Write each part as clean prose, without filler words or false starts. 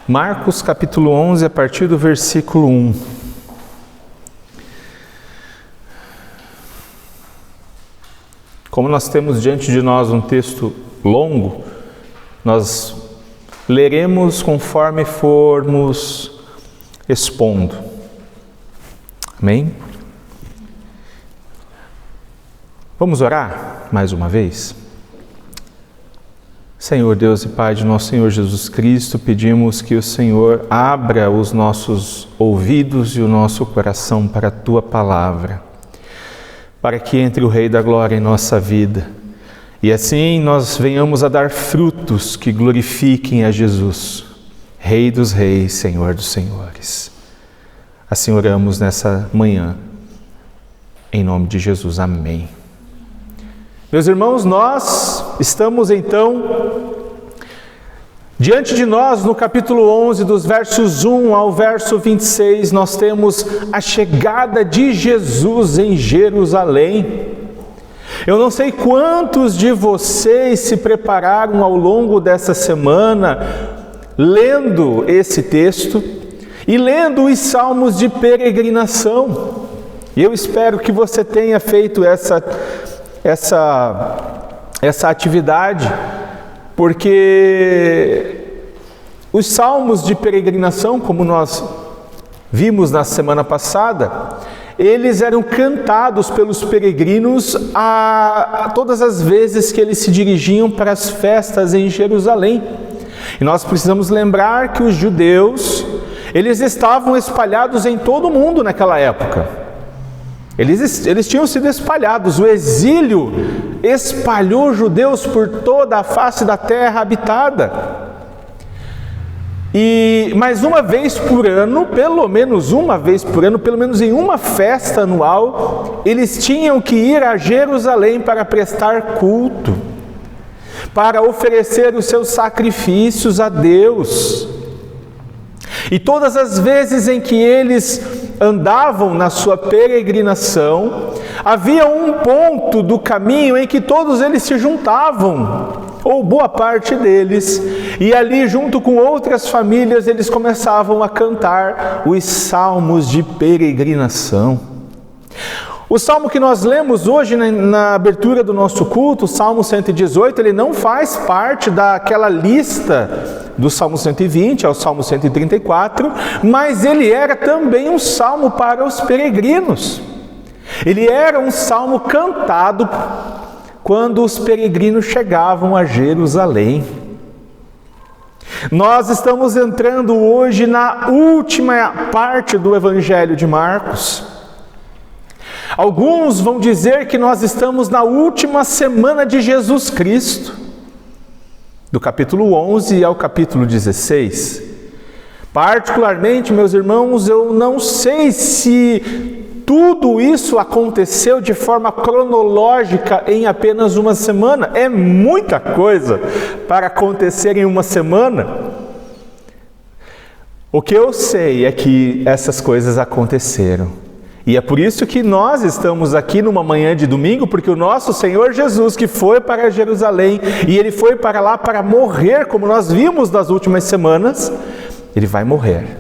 Marcos capítulo 11, a partir do versículo 1. Como nós temos diante de nós um texto longo, nós leremos conforme formos expondo. Amém? Vamos orar mais uma vez? Senhor Deus e Pai de nosso Senhor Jesus Cristo, pedimos que o Senhor abra os nossos ouvidos e o nosso coração para a Tua Palavra, para que entre o Rei da Glória em nossa vida e assim nós venhamos a dar frutos que glorifiquem a Jesus, Rei dos Reis, Senhor dos Senhores. Assim oramos nessa manhã, em nome de Jesus, amém. Meus irmãos, nós estamos então, diante de nós, no capítulo 11, dos versos 1 ao verso 26, nós temos a chegada de Jesus em Jerusalém. Eu não sei quantos de vocês se prepararam ao longo dessa semana, lendo esse texto e lendo os salmos de peregrinação. E eu espero que você tenha feito essa atividade, porque os salmos de peregrinação, como nós vimos na semana passada, eles eram cantados pelos peregrinos a todas as vezes que eles se dirigiam para as festas em Jerusalém. E nós precisamos lembrar que os judeus, eles estavam espalhados em todo o mundo naquela época. Eles tinham sido espalhados, o exílio espalhou os judeus por toda a face da terra habitada. E mais uma vez por ano, pelo menos em uma festa anual, eles tinham que ir a Jerusalém para prestar culto, para oferecer os seus sacrifícios a Deus. E todas as vezes em que eles andavam na sua peregrinação, havia um ponto do caminho em que todos eles se juntavam, ou boa parte deles, e ali junto com outras famílias eles começavam a cantar os salmos de peregrinação. O salmo que nós lemos hoje na abertura do nosso culto, o Salmo 118, ele não faz parte daquela lista do Salmo 120 ao Salmo 134, mas ele era também um salmo para os peregrinos. Ele era um salmo cantado quando os peregrinos chegavam a Jerusalém. Nós estamos entrando hoje na última parte do Evangelho de Marcos. Alguns vão dizer que nós estamos na última semana de Jesus Cristo, do capítulo 11 ao capítulo 16. Particularmente, meus irmãos, eu não sei se tudo isso aconteceu de forma cronológica em apenas uma semana. É muita coisa para acontecer em uma semana. O que eu sei é que essas coisas aconteceram. E é por isso que nós estamos aqui numa manhã de domingo, porque o nosso Senhor Jesus, que foi para Jerusalém, e Ele foi para lá para morrer, como nós vimos nas últimas semanas, Ele vai morrer,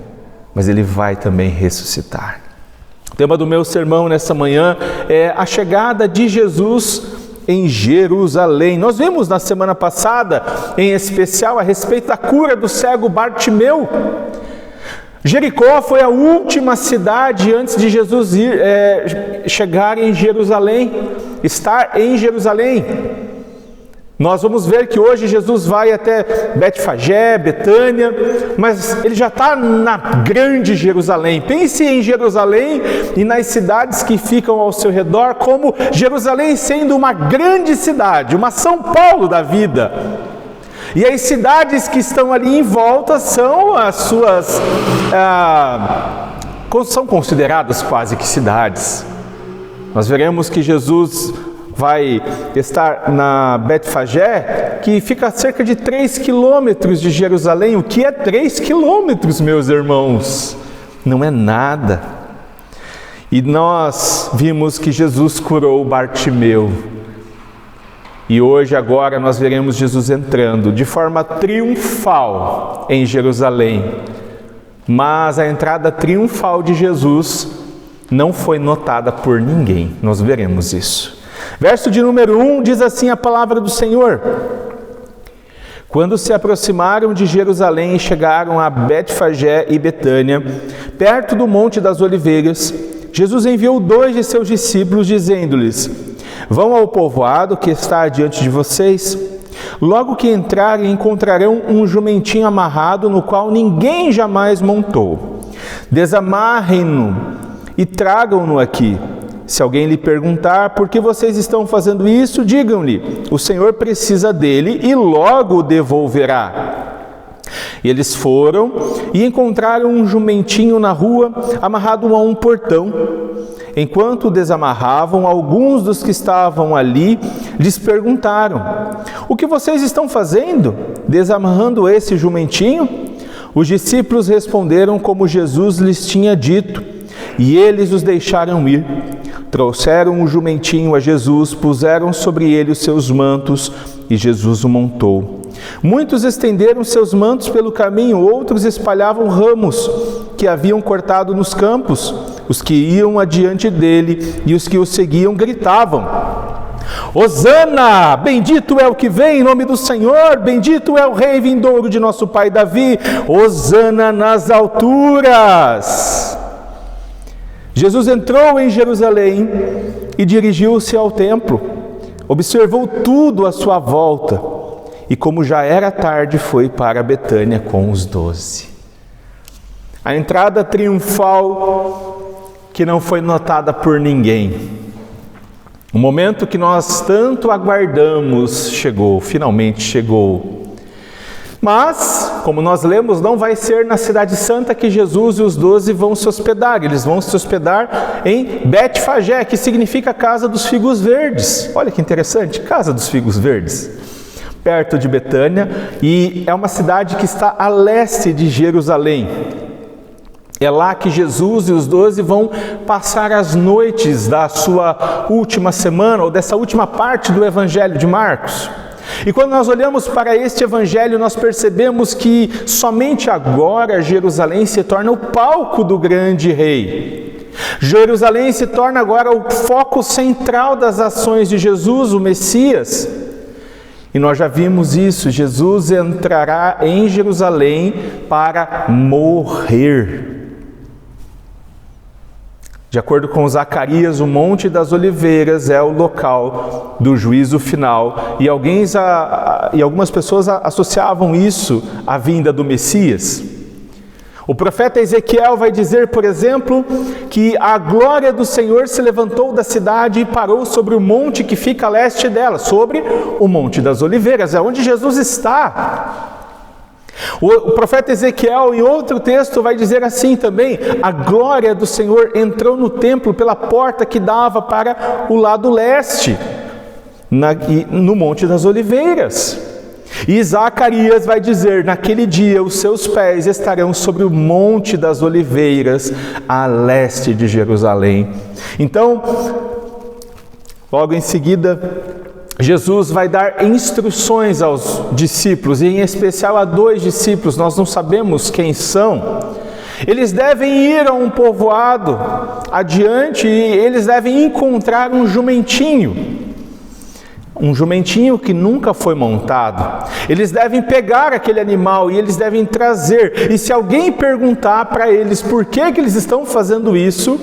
mas Ele vai também ressuscitar. O tema do meu sermão nessa manhã é a chegada de Jesus em Jerusalém. Nós vimos na semana passada, em especial, a respeito da cura do cego Bartimeu. Jericó foi a última cidade antes de Jesus chegar em Jerusalém, estar em Jerusalém. Nós vamos ver que hoje Jesus vai até Betfagé, Betânia, mas ele já está na grande Jerusalém. Pense em Jerusalém e nas cidades que ficam ao seu redor, como Jerusalém sendo uma grande cidade, uma São Paulo da vida. E as cidades que estão ali em volta são as suas, são consideradas quase que cidades. Nós veremos que Jesus vai estar na Betfagé, que fica a cerca de 3 quilômetros de Jerusalém. O que é 3 quilômetros, meus irmãos? Não é nada. E nós vimos que Jesus curou Bartimeu. E hoje, agora, nós veremos Jesus entrando de forma triunfal em Jerusalém. Mas a entrada triunfal de Jesus não foi notada por ninguém. Nós veremos isso. Verso de número 1 diz assim a palavra do Senhor: quando se aproximaram de Jerusalém e chegaram a Betfagé e Betânia, perto do Monte das Oliveiras, Jesus enviou 2 de seus discípulos, dizendo-lhes: vão ao povoado que está diante de vocês. Logo que entrarem, encontrarão um jumentinho amarrado, no qual ninguém jamais montou. Desamarrem-no e tragam-no aqui. Se alguém lhe perguntar por que vocês estão fazendo isso, digam-lhe: o Senhor precisa dele e logo o devolverá. E eles foram e encontraram um jumentinho na rua, amarrado a um portão. Enquanto o desamarravam, alguns dos que estavam ali lhes perguntaram: o que vocês estão fazendo, desamarrando esse jumentinho? Os discípulos responderam como Jesus lhes tinha dito, e eles os deixaram ir. Trouxeram o jumentinho a Jesus, puseram sobre ele os seus mantos, e Jesus o montou. Muitos estenderam seus mantos pelo caminho, outros espalhavam ramos que haviam cortado nos campos. Os que iam adiante dele e os que o seguiam gritavam: Hosana! Bendito é o que vem em nome do Senhor, bendito é o rei vindouro de nosso pai Davi, Hosana nas alturas! Jesus entrou em Jerusalém e dirigiu-se ao templo. Observou tudo à sua volta e, como já era tarde, foi para Betânia com os 12. A entrada triunfal que não foi notada por ninguém. O momento que nós tanto aguardamos chegou, finalmente chegou. Mas, como nós lemos, não vai ser na cidade santa que Jesus e os 12 vão se hospedar. Eles vão se hospedar em Betfagé, que significa Casa dos Figos Verdes. Olha que interessante, Casa dos Figos Verdes. Perto de Betânia, e é uma cidade que está a leste de Jerusalém. É lá que Jesus e os 12 vão passar as noites da sua última semana, ou dessa última parte do Evangelho de Marcos. E quando nós olhamos para este Evangelho, nós percebemos que somente agora Jerusalém se torna o palco do grande rei. Jerusalém se torna agora o foco central das ações de Jesus, o Messias. E nós já vimos isso, Jesus entrará em Jerusalém para morrer. De acordo com Zacarias, o Monte das Oliveiras é o local do juízo final. E algumas pessoas associavam isso à vinda do Messias. O profeta Ezequiel vai dizer, por exemplo, que a glória do Senhor se levantou da cidade e parou sobre o monte que fica a leste dela, sobre o Monte das Oliveiras, é onde Jesus está. O profeta Ezequiel, em outro texto, vai dizer assim também: a glória do Senhor entrou no templo pela porta que dava para o lado leste, no Monte das Oliveiras. E Zacarias vai dizer: naquele dia os seus pés estarão sobre o Monte das Oliveiras, a leste de Jerusalém. Então, logo em seguida, Jesus vai dar instruções aos discípulos, e em especial a 2 discípulos, nós não sabemos quem são. Eles devem ir a um povoado adiante e eles devem encontrar um jumentinho que nunca foi montado. Eles devem pegar aquele animal e eles devem trazer. E se alguém perguntar para eles por que eles estão fazendo isso,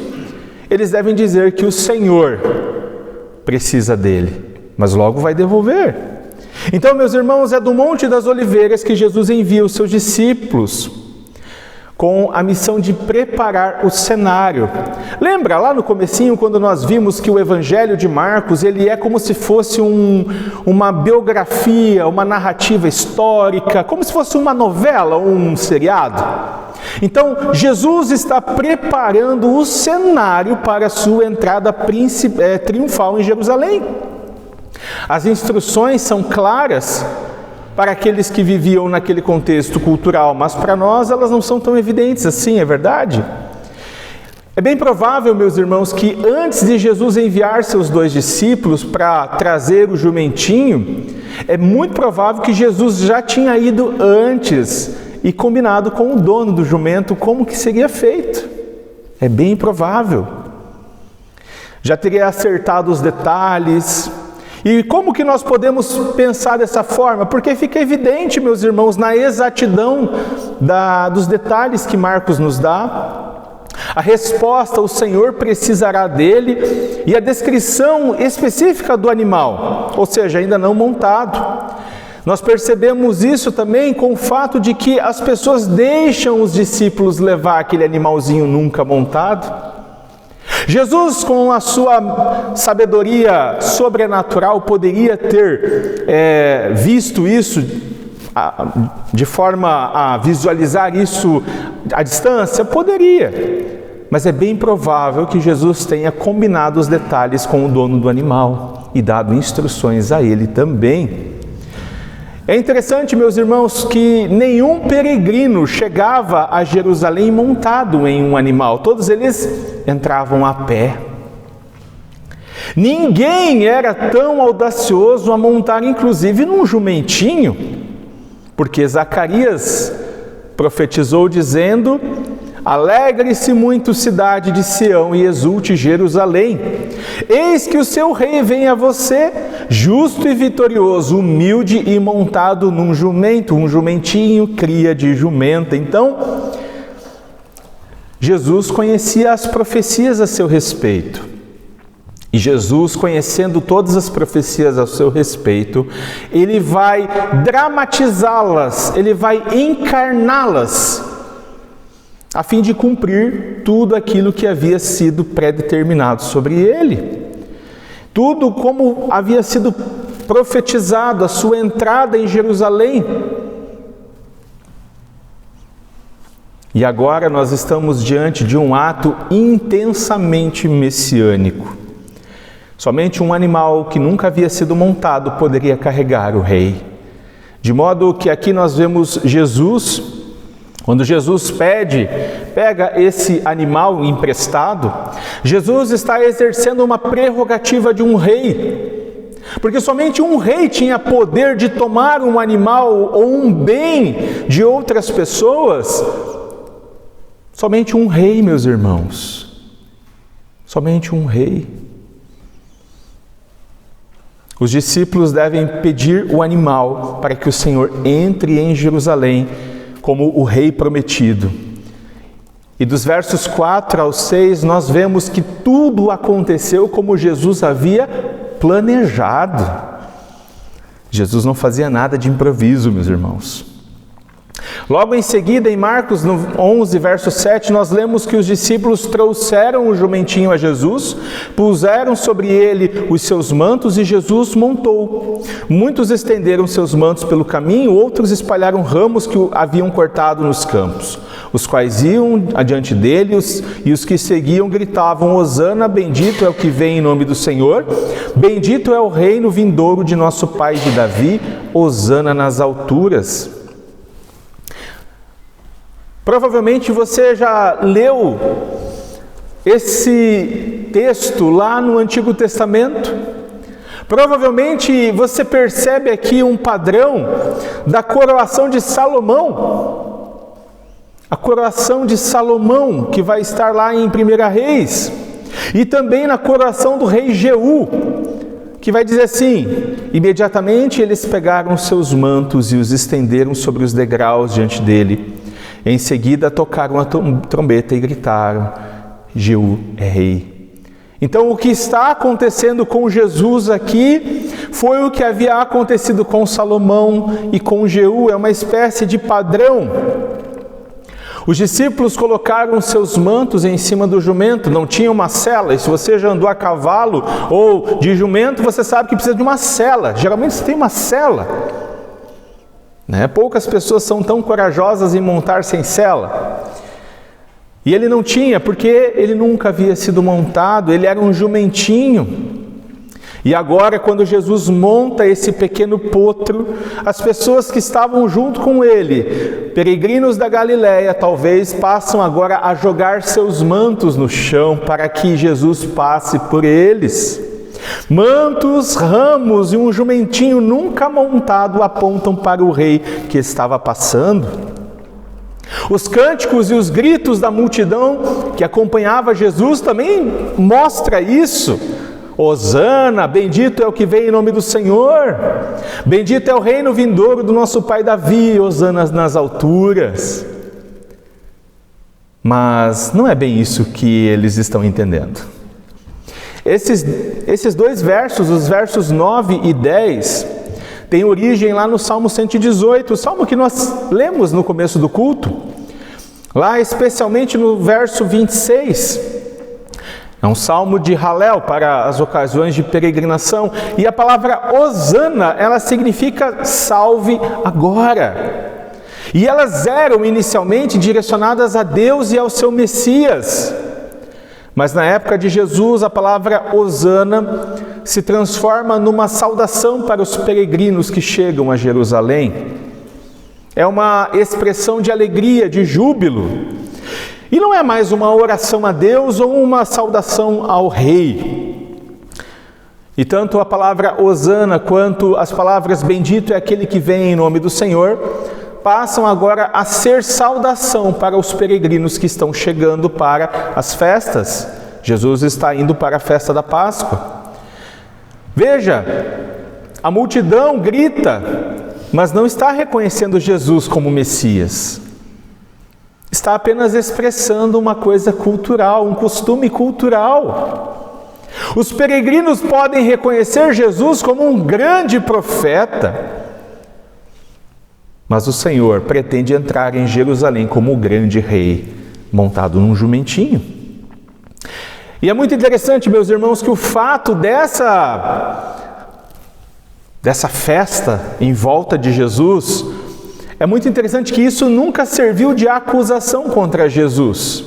eles devem dizer que o Senhor precisa dele, mas logo vai devolver. Então, meus irmãos, é do Monte das Oliveiras que Jesus envia os seus discípulos com a missão de preparar o cenário. Lembra lá no comecinho, quando nós vimos que o Evangelho de Marcos, ele é como se fosse uma biografia, uma narrativa histórica, como se fosse uma novela, um seriado? Então, Jesus está preparando o cenário para a sua entrada triunfal em Jerusalém. As instruções são claras para aqueles que viviam naquele contexto cultural, mas para nós elas não são tão evidentes assim, é verdade? É bem provável, meus irmãos, que antes de Jesus enviar seus 2 discípulos para trazer o jumentinho, é muito provável que Jesus já tinha ido antes e combinado com o dono do jumento como que seria feito. É bem provável. Já teria acertado os detalhes. E como que nós podemos pensar dessa forma? Porque fica evidente, meus irmãos, na exatidão dos detalhes que Marcos nos dá. A resposta o Senhor precisará dele e a descrição específica do animal, ou seja, ainda não montado. Nós percebemos isso também com o fato de que as pessoas deixam os discípulos levar aquele animalzinho nunca montado. Jesus, com a sua sabedoria sobrenatural, poderia ter visto isso de forma a visualizar isso à distância? Poderia. Mas é bem provável que Jesus tenha combinado os detalhes com o dono do animal e dado instruções a ele também. É interessante, meus irmãos, que nenhum peregrino chegava a Jerusalém montado em um animal. Todos eles entravam a pé. Ninguém era tão audacioso a montar, inclusive, num jumentinho, porque Zacarias profetizou dizendo: alegre-se muito, cidade de Sião, e exulte Jerusalém. Eis que o seu rei vem a você, justo e vitorioso, humilde e montado num jumento, um jumentinho, cria de jumenta. Então, Jesus conhecia as profecias a seu respeito. E Jesus, conhecendo todas as profecias a seu respeito, ele vai dramatizá-las, ele vai encarná-las, a fim de cumprir tudo aquilo que havia sido predeterminado sobre ele. Tudo como havia sido profetizado, a sua entrada em Jerusalém. E agora nós estamos diante de um ato intensamente messiânico. Somente um animal que nunca havia sido montado poderia carregar o rei. De modo que aqui nós vemos Jesus, quando Jesus pega esse animal emprestado, Jesus está exercendo uma prerrogativa de um rei. Porque somente um rei tinha poder de tomar um animal ou um bem de outras pessoas. Somente um rei, meus irmãos. Somente um rei. Os discípulos devem pedir o animal para que o Senhor entre em Jerusalém como o rei prometido. E dos versos 4 ao 6 nós vemos que tudo aconteceu como Jesus havia planejado. Jesus não fazia nada de improviso, meus irmãos. Logo em seguida, em Marcos, no 11, verso 7, nós lemos que os discípulos trouxeram o jumentinho a Jesus, puseram sobre ele os seus mantos e Jesus montou. Muitos estenderam seus mantos pelo caminho, outros espalharam ramos que haviam cortado nos campos. Os quais iam adiante dele e os que seguiam gritavam: Hosana, bendito é o que vem em nome do Senhor, bendito é o reino vindouro de nosso pai de Davi, Hosana nas alturas. Provavelmente você já leu esse texto lá no Antigo Testamento. Provavelmente você percebe aqui um padrão da coroação de Salomão. A coroação de Salomão, que vai estar lá em 1 Reis. E também na coroação do rei Jeú, que vai dizer assim: imediatamente eles pegaram seus mantos e os estenderam sobre os degraus diante dele. Em seguida tocaram a trombeta e gritaram: Jeú é rei. Então o que está acontecendo com Jesus aqui foi o que havia acontecido com Salomão e com Jeú, é uma espécie de padrão. Os discípulos colocaram seus mantos em cima do jumento, não tinha uma sela, e se você já andou a cavalo ou de jumento, você sabe que precisa de uma sela, geralmente você tem uma sela. Poucas pessoas são tão corajosas em montar sem sela. E ele não tinha, porque ele nunca havia sido montado, ele era um jumentinho. E agora, quando Jesus monta esse pequeno potro, as pessoas que estavam junto com ele, peregrinos da Galileia, talvez, passam agora a jogar seus mantos no chão para que Jesus passe por eles. Mantos, ramos e um jumentinho nunca montado apontam para o rei que estava passando. Os cânticos e os gritos da multidão que acompanhava Jesus também mostra isso. Hosana, bendito é o que vem em nome do Senhor, bendito é o reino vindouro do nosso pai Davi, hosana nas alturas. Mas não é bem isso que eles estão entendendo. Esses dois versos, os versos 9 e 10, têm origem lá no Salmo 118, o salmo que nós lemos no começo do culto, lá especialmente no verso 26. É um salmo de Halel para as ocasiões de peregrinação. E a palavra hosana, ela significa salve agora. E elas eram inicialmente direcionadas a Deus e ao seu Messias. Mas na época de Jesus, a palavra hosana se transforma numa saudação para os peregrinos que chegam a Jerusalém. É uma expressão de alegria, de júbilo. E não é mais uma oração a Deus ou uma saudação ao rei. E tanto a palavra hosana quanto as palavras bendito é aquele que vem em nome do Senhor passam agora a ser saudação para os peregrinos que estão chegando para as festas. Jesus está indo para a festa da Páscoa. Veja, a multidão grita, mas não está reconhecendo Jesus como Messias. Está apenas expressando uma coisa cultural, um costume cultural. Os peregrinos podem reconhecer Jesus como um grande profeta, mas o Senhor pretende entrar em Jerusalém como o grande rei, montado num jumentinho. E é muito interessante, meus irmãos, que o fato dessa festa em volta de Jesus, é muito interessante que isso nunca serviu de acusação contra Jesus,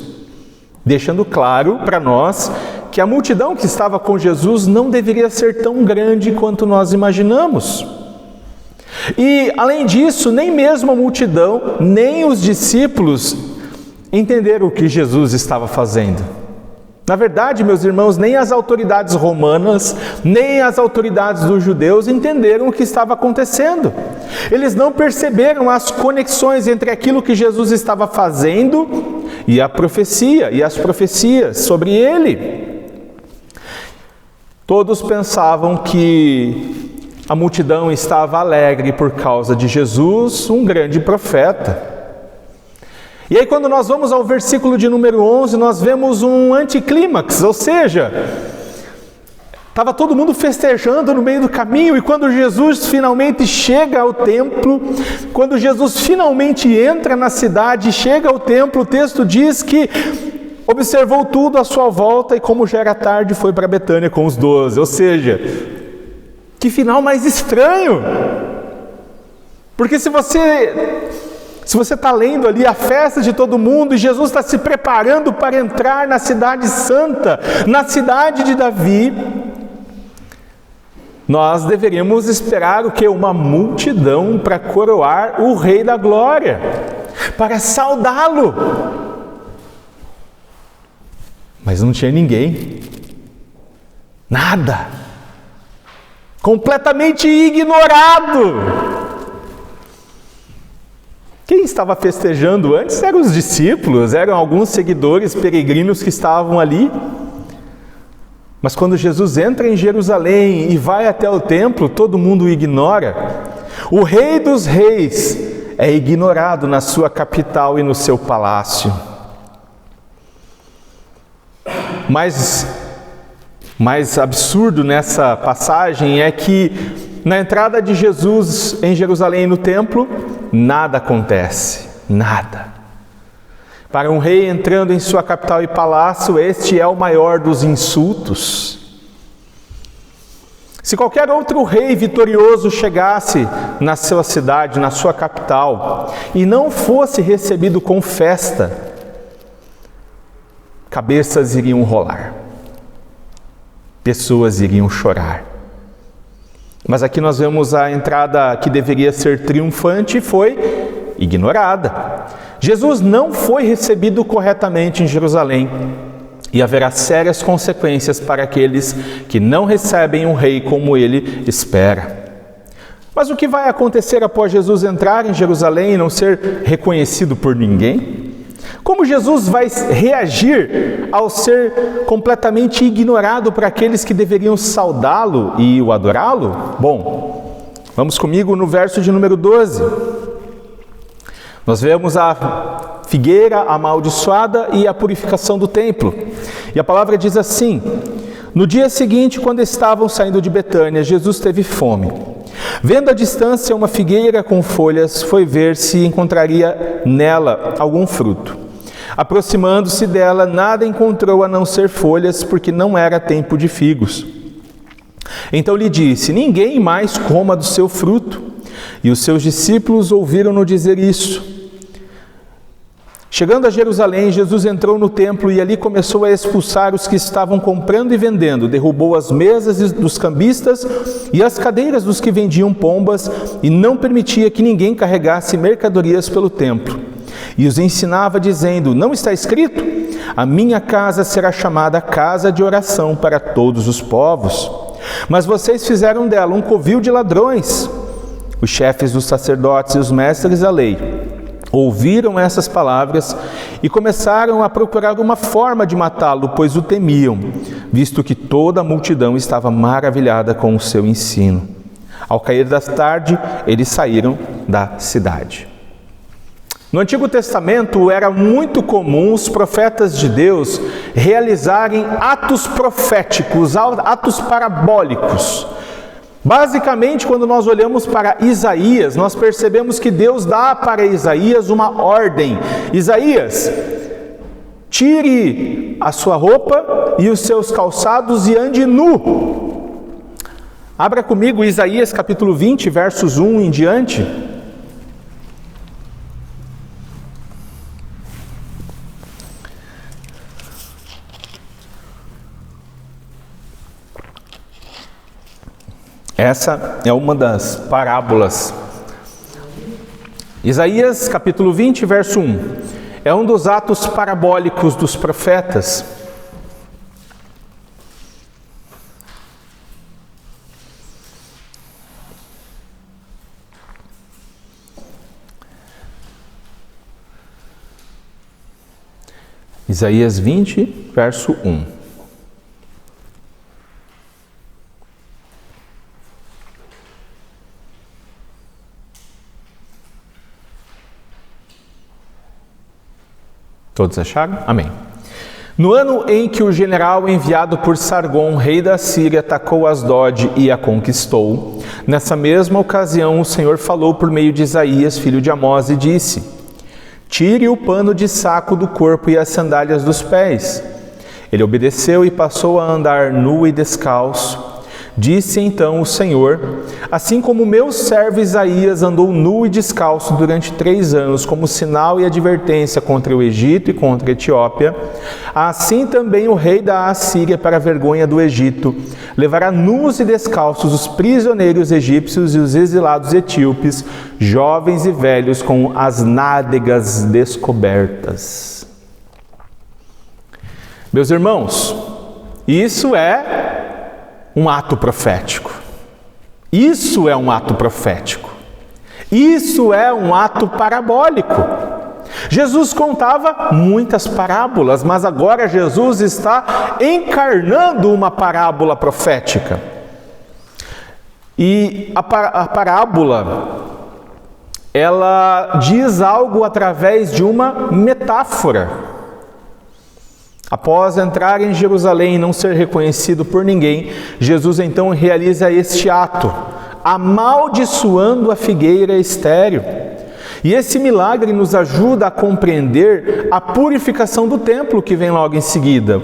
deixando claro para nós que a multidão que estava com Jesus não deveria ser tão grande quanto nós imaginamos. E, além disso, nem mesmo a multidão, nem os discípulos entenderam o que Jesus estava fazendo. Na verdade, meus irmãos, nem as autoridades romanas, nem as autoridades dos judeus entenderam o que estava acontecendo. Eles não perceberam as conexões entre aquilo que Jesus estava fazendo e a profecia, e as profecias sobre ele. Todos pensavam que a multidão estava alegre por causa de Jesus, um grande profeta. E aí quando nós vamos ao versículo de número 11, nós vemos um anticlímax, ou seja, estava todo mundo festejando no meio do caminho, e quando Jesus finalmente chega ao templo, quando Jesus finalmente entra na cidade, chega ao templo, o texto diz que observou tudo à sua volta e como já era tarde foi para Betânia com os 12, ou seja, que final mais estranho, porque se você está lendo ali a festa de todo mundo e Jesus está se preparando para entrar na cidade santa, na cidade de Davi, nós deveríamos esperar o quê? Uma multidão para coroar o Rei da Glória, para saudá-lo. Mas não tinha ninguém, nada, completamente ignorado. Quem estava festejando antes eram os discípulos, eram alguns seguidores peregrinos que estavam ali. Mas quando Jesus entra em Jerusalém e vai até o templo, todo mundo o ignora. O Rei dos Reis é ignorado na sua capital e no seu palácio. Mas mais absurdo nessa passagem é que na entrada de Jesus em Jerusalém no templo, nada acontece, nada. Para um rei entrando em sua capital e palácio, este é o maior dos insultos. Se qualquer outro rei vitorioso chegasse na sua cidade, na sua capital, e não fosse recebido com festa, cabeças iriam rolar, pessoas iriam chorar. Mas aqui nós vemos a entrada que deveria ser triunfante foi ignorada. Jesus não foi recebido corretamente em Jerusalém e haverá sérias consequências para aqueles que não recebem um rei como ele espera. Mas o que vai acontecer após Jesus entrar em Jerusalém e não ser reconhecido por ninguém? Como Jesus vai reagir ao ser completamente ignorado por aqueles que deveriam saudá-lo e o adorá-lo? Bom, vamos comigo no verso de número 12. Nós vemos a figueira amaldiçoada e a purificação do templo. E a palavra diz assim: no dia seguinte, quando estavam saindo de Betânia, Jesus teve fome. Vendo à distância uma figueira com folhas, foi ver se encontraria nela algum fruto. Aproximando-se dela, nada encontrou a não ser folhas, porque não era tempo de figos. Então lhe disse: ninguém mais coma do seu fruto. E os seus discípulos ouviram-no dizer isso. Chegando a Jerusalém, Jesus entrou no templo e ali começou a expulsar os que estavam comprando e vendendo. Derrubou as mesas dos cambistas e as cadeiras dos que vendiam pombas e não permitia que ninguém carregasse mercadorias pelo templo. E os ensinava dizendo: não está escrito? A minha casa será chamada casa de oração para todos os povos. Mas vocês fizeram dela um covil de ladrões. Os chefes dos sacerdotes e os mestres da lei ouviram essas palavras e começaram a procurar uma forma de matá-lo, pois o temiam, visto que toda a multidão estava maravilhada com o seu ensino. Ao cair da tarde, eles saíram da cidade. No Antigo Testamento era muito comum os profetas de Deus realizarem atos proféticos, atos parabólicos. Basicamente, quando nós olhamos para Isaías, nós percebemos que Deus dá para Isaías uma ordem. Isaías, tire a sua roupa e os seus calçados e ande nu. Abra comigo Isaías capítulo 20, versos 1 em diante. Essa é uma das parábolas. Isaías capítulo 20, verso 1. É um dos atos parabólicos dos profetas. Isaías 20, verso 1. Todos acharam? Amém. No ano em que o general enviado por Sargom, rei da Síria, atacou Asdod e a conquistou, nessa mesma ocasião o Senhor falou por meio de Isaías, filho de Amós, e disse: tire o pano de saco do corpo e as sandálias dos pés. Ele obedeceu e passou a andar nu e descalço. Disse então o Senhor: assim como meu servo Isaías andou nu e descalço durante 3 anos, como sinal e advertência contra o Egito e contra a Etiópia, assim também o rei da Assíria, para a vergonha do Egito, levará nus e descalços os prisioneiros egípcios e os exilados etíopes, jovens e velhos, com as nádegas descobertas. Meus irmãos, isso é um ato profético. Isso é um ato profético. Isso é um ato parabólico. Jesus contava muitas parábolas, mas agora Jesus está encarnando uma parábola profética. E a parábola, ela diz algo através de uma metáfora. Após entrar em Jerusalém e não ser reconhecido por ninguém, Jesus então realiza este ato, amaldiçoando a figueira estéril. E esse milagre nos ajuda a compreender a purificação do templo que vem logo em seguida.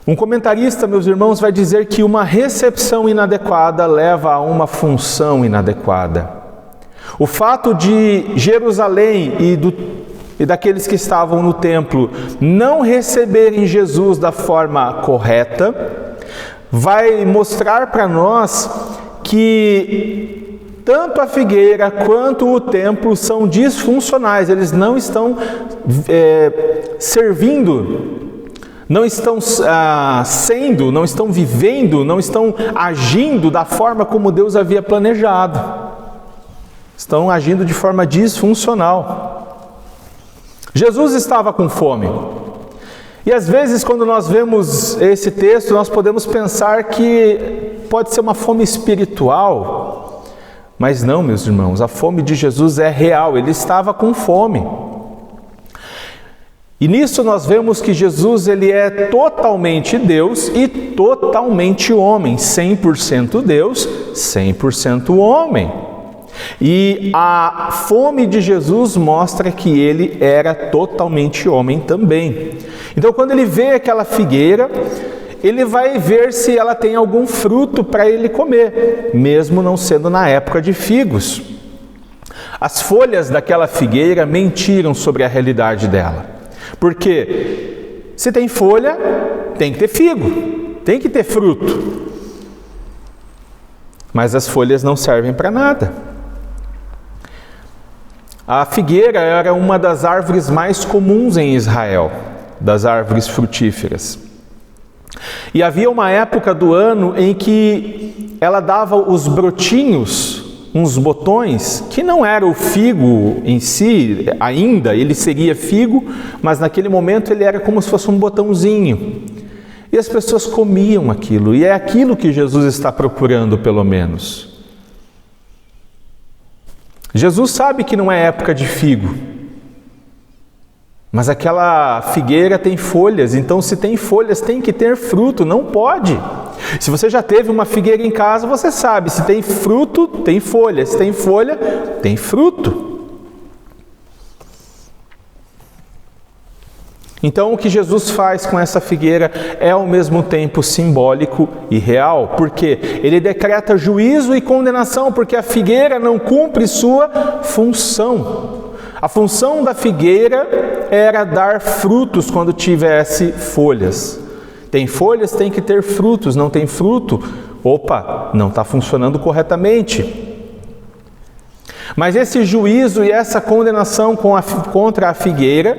Um comentarista, meus irmãos, vai dizer que uma recepção inadequada leva a uma função inadequada. O fato de Jerusalém e daqueles que estavam no templo não receberem Jesus da forma correta, vai mostrar para nós que tanto a figueira quanto o templo são disfuncionais, eles não estão servindo, não estão sendo, não estão vivendo, não estão agindo da forma como Deus havia planejado. Estão agindo de forma disfuncional. Jesus estava com fome. E às vezes, quando nós vemos esse texto, nós podemos pensar que pode ser uma fome espiritual. Mas não, meus irmãos, a fome de Jesus é real, ele estava com fome. E nisso nós vemos que Jesus ele é totalmente Deus e totalmente homem, 100% Deus, 100% homem. E a fome de Jesus mostra que ele era totalmente homem também. Então, quando ele vê aquela figueira, ele vai ver se ela tem algum fruto para ele comer, mesmo não sendo na época de figos. As folhas daquela figueira mentiram sobre a realidade dela. Porque se tem folha, tem que ter figo, tem que ter fruto. Mas as folhas não servem para nada. A figueira era uma das árvores mais comuns em Israel, das árvores frutíferas. E havia uma época do ano em que ela dava os brotinhos, uns botões, que não era o figo em si, ainda, ele seria figo, mas naquele momento ele era como se fosse um botãozinho. E as pessoas comiam aquilo, e é aquilo que Jesus está procurando, pelo menos. Jesus sabe que não é época de figo, mas aquela figueira tem folhas, então se tem folhas tem que ter fruto, não pode. Se você já teve uma figueira em casa, você sabe, se tem fruto, tem folha, se tem folha, tem fruto. Então o que Jesus faz com essa figueira é ao mesmo tempo simbólico e real, porque ele decreta juízo e condenação, porque a figueira não cumpre sua função. A função da figueira era dar frutos quando tivesse folhas. Tem folhas, tem que ter frutos, não tem fruto, não está funcionando corretamente. Mas esse juízo e essa condenação contra a figueira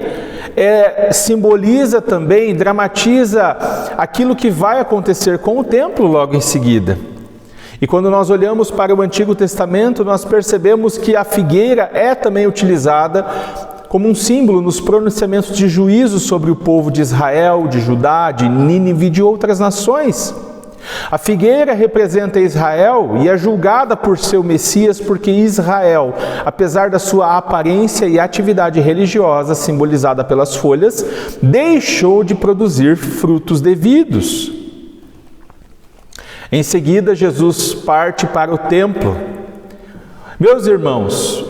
simboliza também, dramatiza aquilo que vai acontecer com o templo logo em seguida. E quando nós olhamos para o Antigo Testamento, nós percebemos que a figueira é também utilizada como um símbolo nos pronunciamentos de juízo sobre o povo de Israel, de Judá, de Nínive e de outras nações. A figueira representa Israel e é julgada por seu Messias porque Israel, apesar da sua aparência e atividade religiosa simbolizada pelas folhas, deixou de produzir frutos devidos. Em seguida, Jesus parte para o templo. Meus irmãos,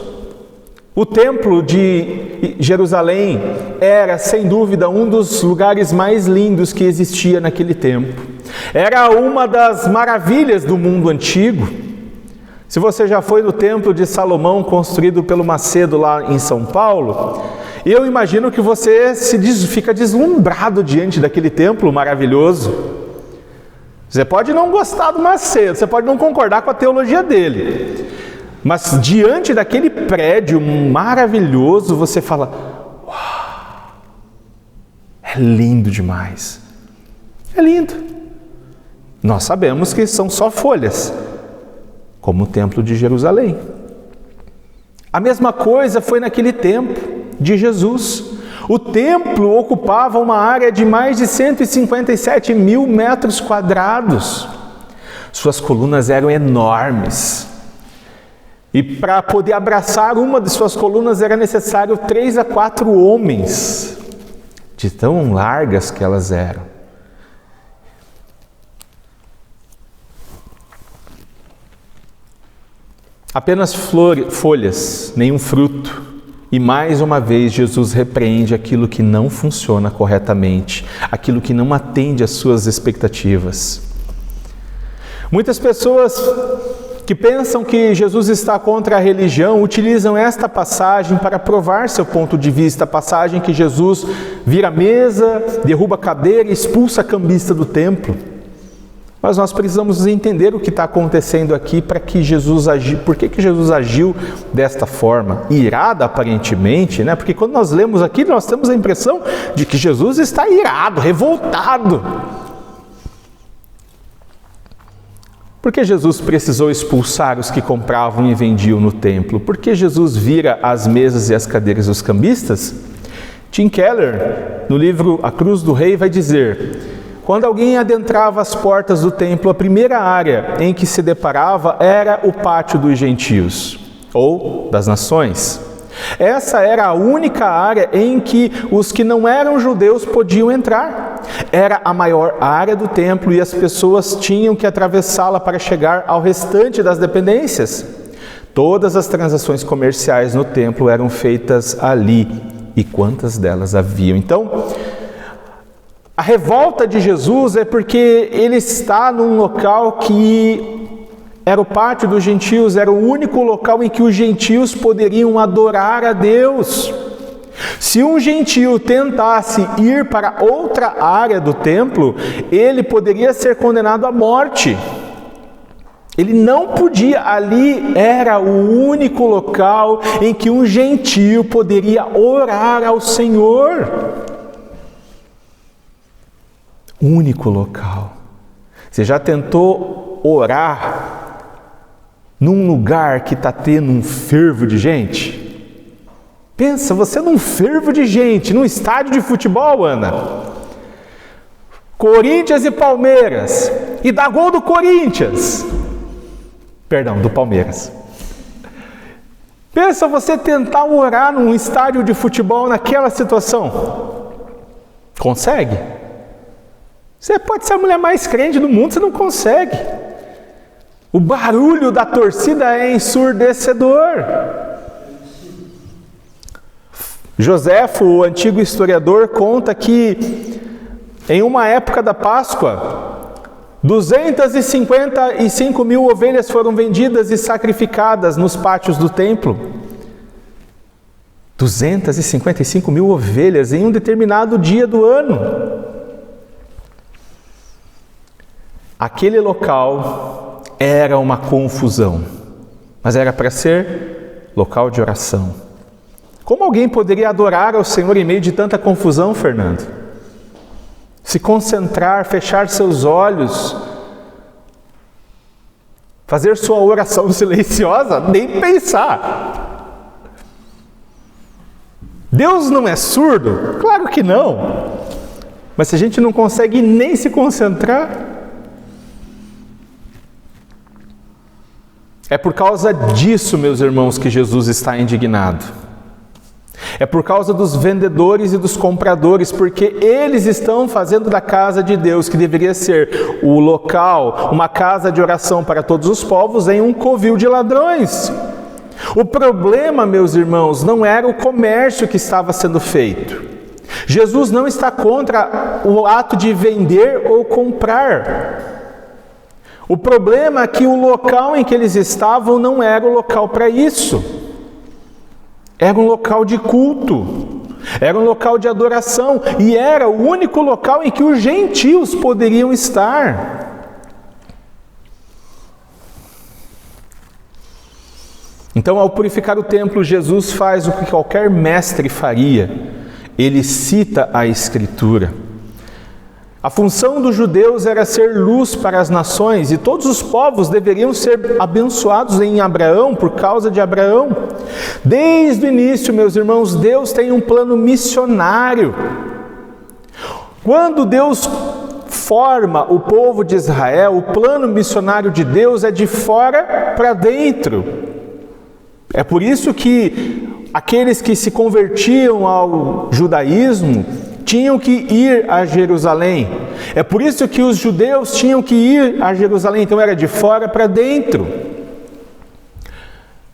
o templo de Jerusalém era, sem dúvida, um dos lugares mais lindos que existia naquele tempo. Era uma das maravilhas do mundo antigo. Se você já foi no templo de Salomão, construído pelo Macedo lá em São Paulo, eu imagino que você fica deslumbrado diante daquele templo maravilhoso. Você pode não gostar do Macedo, você pode não concordar com a teologia dele, mas diante daquele prédio maravilhoso, você fala: uau, é lindo demais. É lindo. Nós sabemos que são só folhas, como o templo de Jerusalém. A mesma coisa foi naquele tempo de Jesus. O templo ocupava uma área de mais de 157 mil metros quadrados. Suas colunas eram enormes. E para poder abraçar uma de suas colunas era necessário 3 a 4 homens, de tão largas que elas eram. Apenas folhas, nenhum fruto. E mais uma vez Jesus repreende aquilo que não funciona corretamente, aquilo que não atende às suas expectativas. Muitas pessoas que pensam que Jesus está contra a religião utilizam esta passagem para provar seu ponto de vista, a passagem que Jesus vira a mesa, derruba a cadeira e expulsa a cambista do templo. Mas nós precisamos entender o que está acontecendo aqui para que Jesus agiu. Por que Jesus agiu desta forma? Irado, aparentemente, né? Porque quando nós lemos aqui, nós temos a impressão de que Jesus está irado, revoltado. Por que Jesus precisou expulsar os que compravam e vendiam no templo? Por que Jesus vira as mesas e as cadeiras dos cambistas? Tim Keller, no livro A Cruz do Rei, vai dizer: quando alguém adentrava as portas do templo, a primeira área em que se deparava era o pátio dos gentios, ou das nações. Essa era a única área em que os que não eram judeus podiam entrar. Era a maior área do templo e as pessoas tinham que atravessá-la para chegar ao restante das dependências. Todas as transações comerciais no templo eram feitas ali. E quantas delas haviam? Então, a revolta de Jesus é porque ele está num local que era o pátio dos gentios, era o único local em que os gentios poderiam adorar a Deus. Se um gentio tentasse ir para outra área do templo, ele poderia ser condenado à morte. Ele não podia, ali era o único local em que um gentio poderia orar ao Senhor. Único local. Você já tentou orar num lugar que está tendo um fervo de gente? Pensa, você num fervo de gente, num estádio de futebol, Ana. Corinthians e Palmeiras. E dá gol do Corinthians. Perdão, do Palmeiras. Pensa você tentar orar num estádio de futebol naquela situação. Consegue? Você pode ser a mulher mais crente do mundo, você não consegue. O barulho da torcida é ensurdecedor. Joséfo, o antigo historiador, conta que em uma época da Páscoa, 255 mil ovelhas foram vendidas e sacrificadas nos pátios do templo. 255 mil ovelhas em um determinado dia do ano. Aquele local era uma confusão, mas era para ser local de oração. Como alguém poderia adorar ao Senhor em meio de tanta confusão, Fernando? Se concentrar, fechar seus olhos, fazer sua oração silenciosa, nem pensar. Deus não é surdo? Claro que não. Mas se a gente não consegue nem se concentrar, é por causa disso, meus irmãos, que Jesus está indignado. É por causa dos vendedores e dos compradores, porque eles estão fazendo da casa de Deus, que deveria ser o local, uma casa de oração para todos os povos, em um covil de ladrões. O problema, meus irmãos, não era o comércio que estava sendo feito. Jesus não está contra o ato de vender ou comprar. O problema é que o local em que eles estavam não era o local para isso. Era um local de culto, era um local de adoração e era o único local em que os gentios poderiam estar. Então, ao purificar o templo, Jesus faz o que qualquer mestre faria. Ele cita a Escritura. A função dos judeus era ser luz para as nações e todos os povos deveriam ser abençoados em Abraão por causa de Abraão. Desde o início, meus irmãos, Deus tem um plano missionário. Quando Deus forma o povo de Israel, o plano missionário de Deus é de fora para dentro. É por isso que aqueles que se convertiam ao judaísmo tinham que ir a Jerusalém. É por isso que os judeus tinham que ir a Jerusalém. Então era de fora para dentro.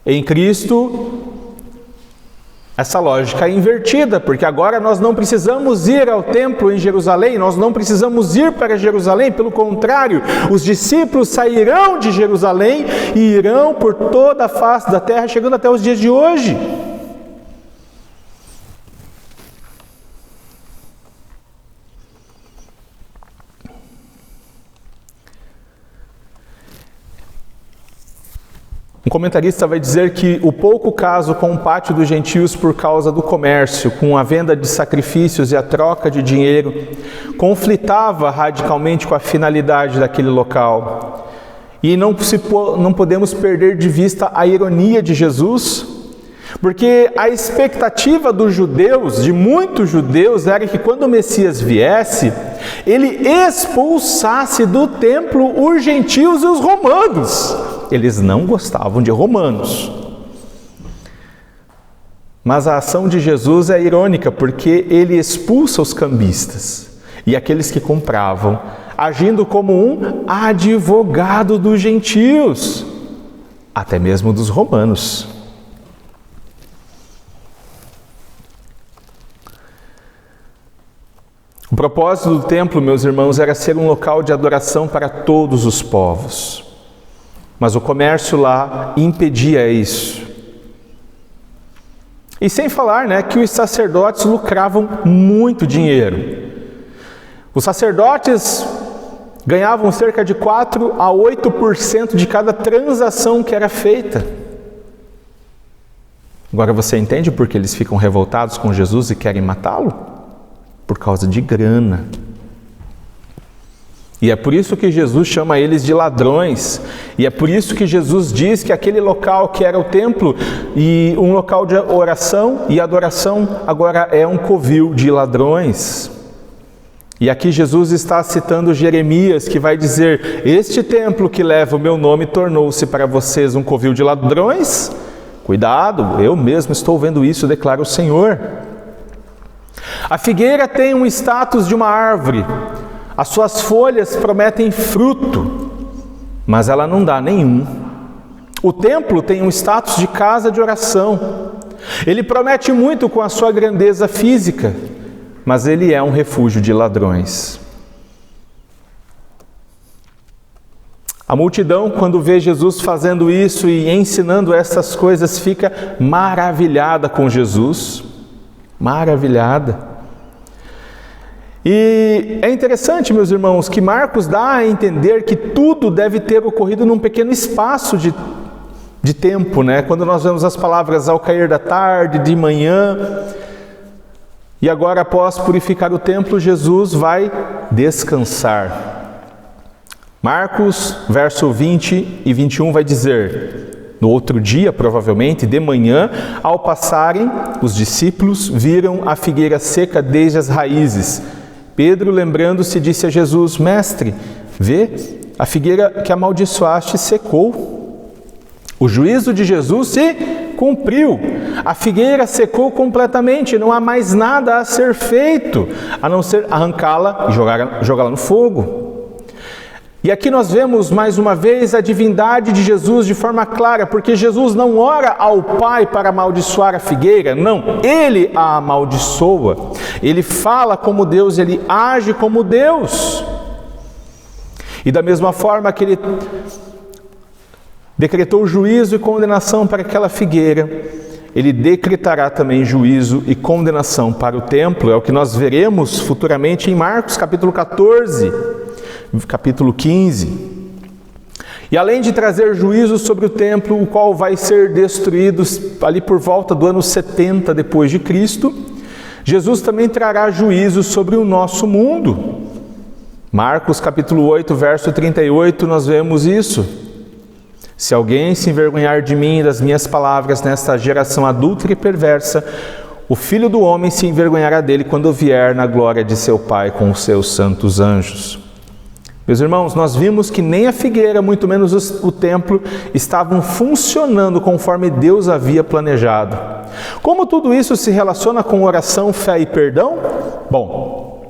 Em Cristo, essa lógica é invertida, porque agora nós não precisamos ir ao templo em Jerusalém, nós não precisamos ir para Jerusalém, pelo contrário, os discípulos sairão de Jerusalém e irão por toda a face da terra, chegando até os dias de hoje. Um comentarista vai dizer que o pouco caso com o pátio dos gentios por causa do comércio, com a venda de sacrifícios e a troca de dinheiro, conflitava radicalmente com a finalidade daquele local. E não podemos perder de vista a ironia de Jesus, porque a expectativa dos judeus, de muitos judeus, era que quando o Messias viesse, ele expulsasse do templo os gentios e os romanos. Eles não gostavam de romanos. Mas a ação de Jesus é irônica, porque ele expulsa os cambistas e aqueles que compravam, agindo como um advogado dos gentios, até mesmo dos romanos. O propósito do templo, meus irmãos, era ser um local de adoração para todos os povos. Mas o comércio lá impedia isso. E sem falar, que os sacerdotes lucravam muito dinheiro. Os sacerdotes ganhavam cerca de 4 a 8% de cada transação que era feita. Agora você entende por que eles ficam revoltados com Jesus e querem matá-lo? Por causa de grana. E é por isso que Jesus chama eles de ladrões. E é por isso que Jesus diz que aquele local que era o templo e um local de oração e adoração agora é um covil de ladrões. E aqui Jesus está citando Jeremias, que vai dizer: este templo que leva o meu nome tornou-se para vocês um covil de ladrões? Cuidado, eu mesmo estou vendo isso, declara o Senhor. A figueira tem um status de uma árvore. As suas folhas prometem fruto, mas ela não dá nenhum. O templo tem um status de casa de oração. Ele promete muito com a sua grandeza física, mas ele é um refúgio de ladrões. A multidão, quando vê Jesus fazendo isso e ensinando essas coisas, fica maravilhada com Jesus. Maravilhada. E é interessante, meus irmãos, que Marcos dá a entender que tudo deve ter ocorrido num pequeno espaço de tempo, Quando nós vemos as palavras ao cair da tarde, de manhã, e agora após purificar o templo, Jesus vai descansar. Marcos, verso 20 e 21 vai dizer: no outro dia, provavelmente, de manhã, ao passarem, os discípulos viram a figueira seca desde as raízes. Pedro, lembrando-se, disse a Jesus: Mestre, vê, a figueira que amaldiçoaste secou. O juízo de Jesus se cumpriu. A figueira secou completamente, não há mais nada a ser feito, a não ser arrancá-la e jogá-la no fogo. E aqui nós vemos mais uma vez a divindade de Jesus de forma clara, porque Jesus não ora ao Pai para amaldiçoar a figueira, não, Ele a amaldiçoa. Ele fala como Deus, Ele age como Deus. E da mesma forma que Ele decretou juízo e condenação para aquela figueira, Ele decretará também juízo e condenação para o templo. É o que nós veremos futuramente em Marcos capítulo 14. Capítulo 15. E além de trazer juízo sobre o templo, o qual vai ser destruído ali por volta do ano 70 depois de Cristo, Jesus também trará juízo sobre o nosso mundo. Marcos capítulo 8, verso 38, nós vemos isso. Se alguém se envergonhar de mim e das minhas palavras nesta geração adúltera e perversa, o Filho do Homem se envergonhará dele quando vier na glória de seu Pai com os seus santos anjos. Meus irmãos, nós vimos que nem a figueira, muito menos o templo, estavam funcionando conforme Deus havia planejado. Como tudo isso se relaciona com oração, fé e perdão? Bom,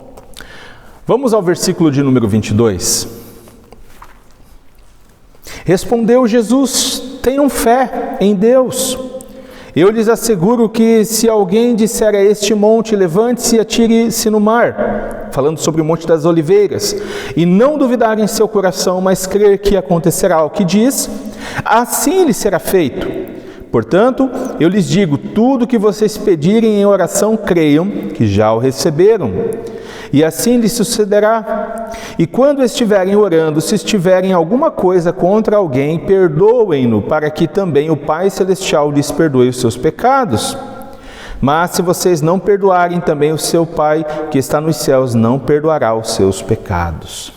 vamos ao versículo de número 22. Respondeu Jesus: tenham fé em Deus. Eu lhes asseguro que se alguém disser a este monte, levante-se e atire-se no mar, falando sobre o Monte das Oliveiras, e não duvidar em seu coração, mas crer que acontecerá o que diz, assim lhe será feito. Portanto, eu lhes digo, tudo que vocês pedirem em oração, creiam que já o receberam, e assim lhe sucederá. E quando estiverem orando, se estiverem alguma coisa contra alguém, perdoem-no, para que também o Pai Celestial lhes perdoe os seus pecados. Mas se vocês não perdoarem, também o seu Pai que está nos céus não perdoará os seus pecados.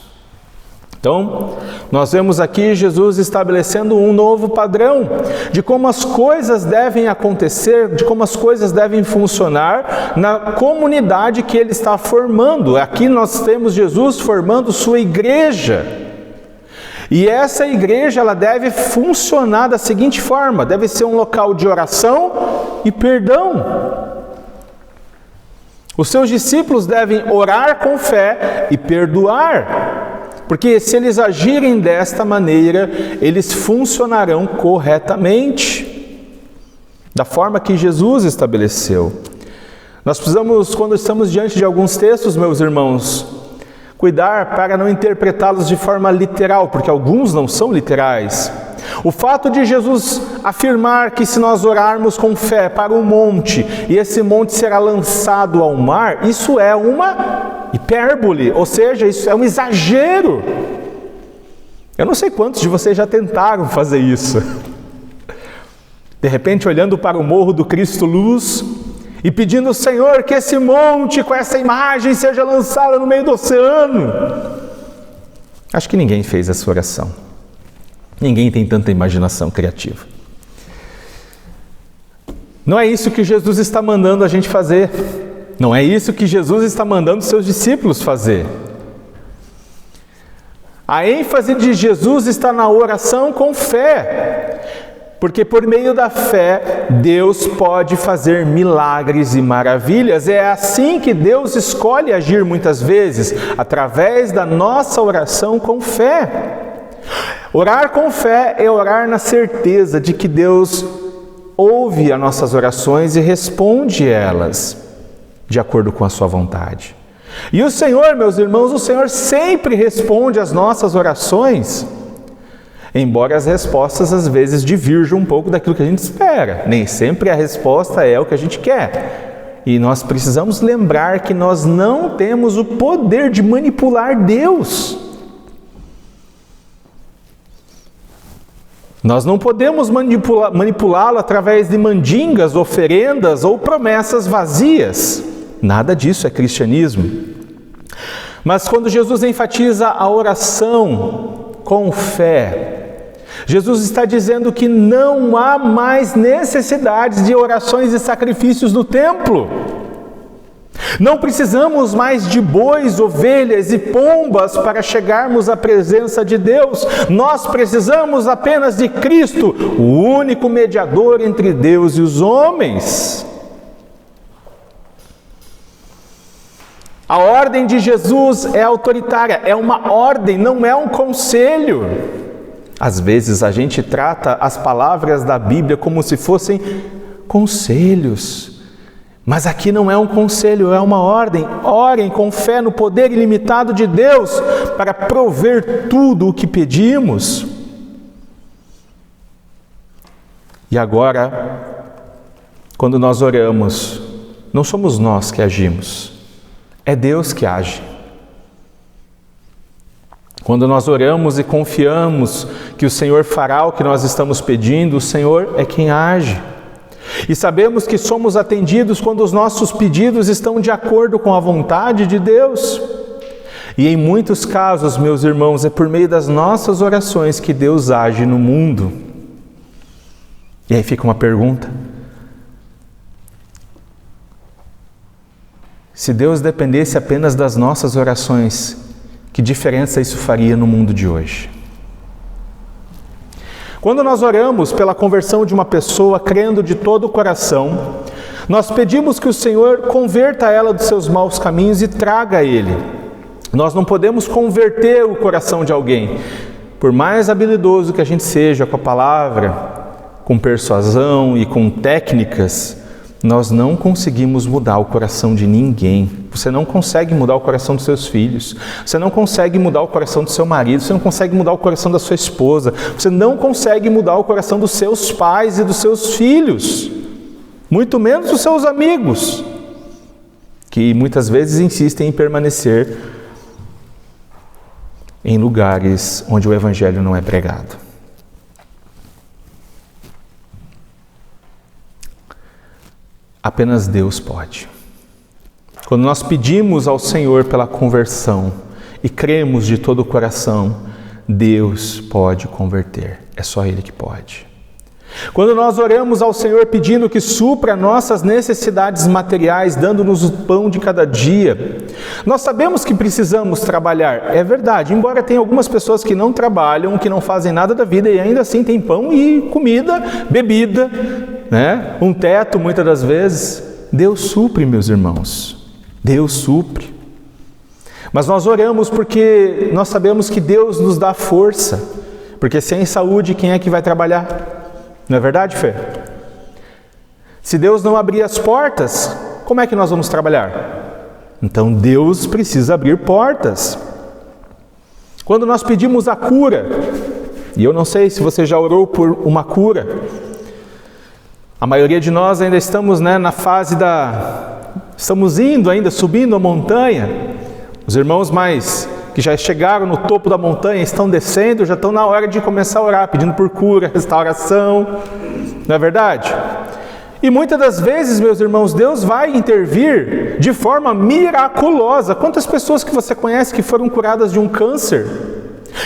Então, nós vemos aqui Jesus estabelecendo um novo padrão de como as coisas devem acontecer, de como as coisas devem funcionar na comunidade que ele está formando. Aqui nós temos Jesus formando sua igreja. E essa igreja ela deve funcionar da seguinte forma: deve ser um local de oração e perdão. Os seus discípulos devem orar com fé e perdoar. Porque se eles agirem desta maneira, eles funcionarão corretamente, da forma que Jesus estabeleceu. Nós precisamos, quando estamos diante de alguns textos, meus irmãos, cuidar para não interpretá-los de forma literal, porque alguns não são literais. O fato de Jesus afirmar que se nós orarmos com fé para um monte, e esse monte será lançado ao mar, isso é uma hipérbole, ou seja, isso é um exagero. Eu não sei quantos de vocês já tentaram fazer isso. De repente, olhando para o morro do Cristo Luz e pedindo ao Senhor que esse monte com essa imagem seja lançado no meio do oceano. Acho que ninguém fez essa oração. Ninguém tem tanta imaginação criativa. Não é isso que Jesus está mandando a gente fazer. Não é isso que Jesus está mandando seus discípulos fazer. A ênfase de Jesus está na oração com fé. Porque por meio da fé, Deus pode fazer milagres e maravilhas. É assim que Deus escolhe agir muitas vezes, através da nossa oração com fé. Orar com fé é orar na certeza de que Deus ouve as nossas orações e responde elas, de acordo com a sua vontade. E o Senhor, meus irmãos, o Senhor sempre responde às nossas orações, embora as respostas às vezes divirjam um pouco daquilo que a gente espera. Nem sempre a resposta é o que a gente quer. E nós precisamos lembrar que nós não temos o poder de manipular Deus. Nós não podemos manipulá-lo através de mandingas, oferendas ou promessas vazias. Nada disso é cristianismo. Mas quando Jesus enfatiza a oração com fé, Jesus está dizendo que não há mais necessidade de orações e sacrifícios no templo. Não precisamos mais de bois, ovelhas e pombas para chegarmos à presença de Deus. Nós precisamos apenas de Cristo, o único mediador entre Deus e os homens. A ordem de Jesus é autoritária, é uma ordem, não é um conselho. Às vezes a gente trata as palavras da Bíblia como se fossem conselhos. Mas aqui não é um conselho, é uma ordem. Orem com fé no poder ilimitado de Deus para prover tudo o que pedimos. E agora, quando nós oramos, não somos nós que agimos, é Deus que age. Quando nós oramos e confiamos que o Senhor fará o que nós estamos pedindo, o Senhor é quem age. E sabemos que somos atendidos quando os nossos pedidos estão de acordo com a vontade de Deus. E em muitos casos, meus irmãos, é por meio das nossas orações que Deus age no mundo. E aí fica uma pergunta: se Deus dependesse apenas das nossas orações, que diferença isso faria no mundo de hoje? Quando nós oramos pela conversão de uma pessoa, crendo de todo o coração, nós pedimos que o Senhor converta ela dos seus maus caminhos e traga a Ele. Nós não podemos converter o coração de alguém. Por mais habilidoso que a gente seja com a palavra, com persuasão e com técnicas, nós não conseguimos mudar o coração de ninguém. Você não consegue mudar o coração dos seus filhos. Você não consegue mudar o coração do seu marido. Você não consegue mudar o coração da sua esposa. Você não consegue mudar o coração dos seus pais e dos seus filhos. Muito menos dos seus amigos, que muitas vezes insistem em permanecer em lugares onde o Evangelho não é pregado. Apenas Deus pode. Quando nós pedimos ao Senhor pela conversão e cremos de todo o coração, Deus pode converter. É só Ele que pode. Quando nós oramos ao Senhor pedindo que supra nossas necessidades materiais, dando-nos o pão de cada dia, nós sabemos que precisamos trabalhar. É verdade, embora tenha algumas pessoas que não trabalham, que não fazem nada da vida e ainda assim tem pão e comida, bebida, né? Um teto muitas das vezes. Deus supre, meus irmãos. Deus supre. Mas nós oramos porque nós sabemos que Deus nos dá força. Porque sem saúde, quem é que vai trabalhar? Não é verdade, Fê? Se Deus não abrir as portas, como é que nós vamos trabalhar? Então Deus precisa abrir portas. Quando nós pedimos a cura, e eu não sei se você já orou por uma cura, a maioria de nós ainda estamos, na fase estamos indo ainda, subindo a montanha. Os irmãos que já chegaram no topo da montanha, estão descendo, já estão na hora de começar a orar, pedindo por cura, restauração, não é verdade? E muitas das vezes, meus irmãos, Deus vai intervir de forma miraculosa. Quantas pessoas que você conhece que foram curadas de um câncer,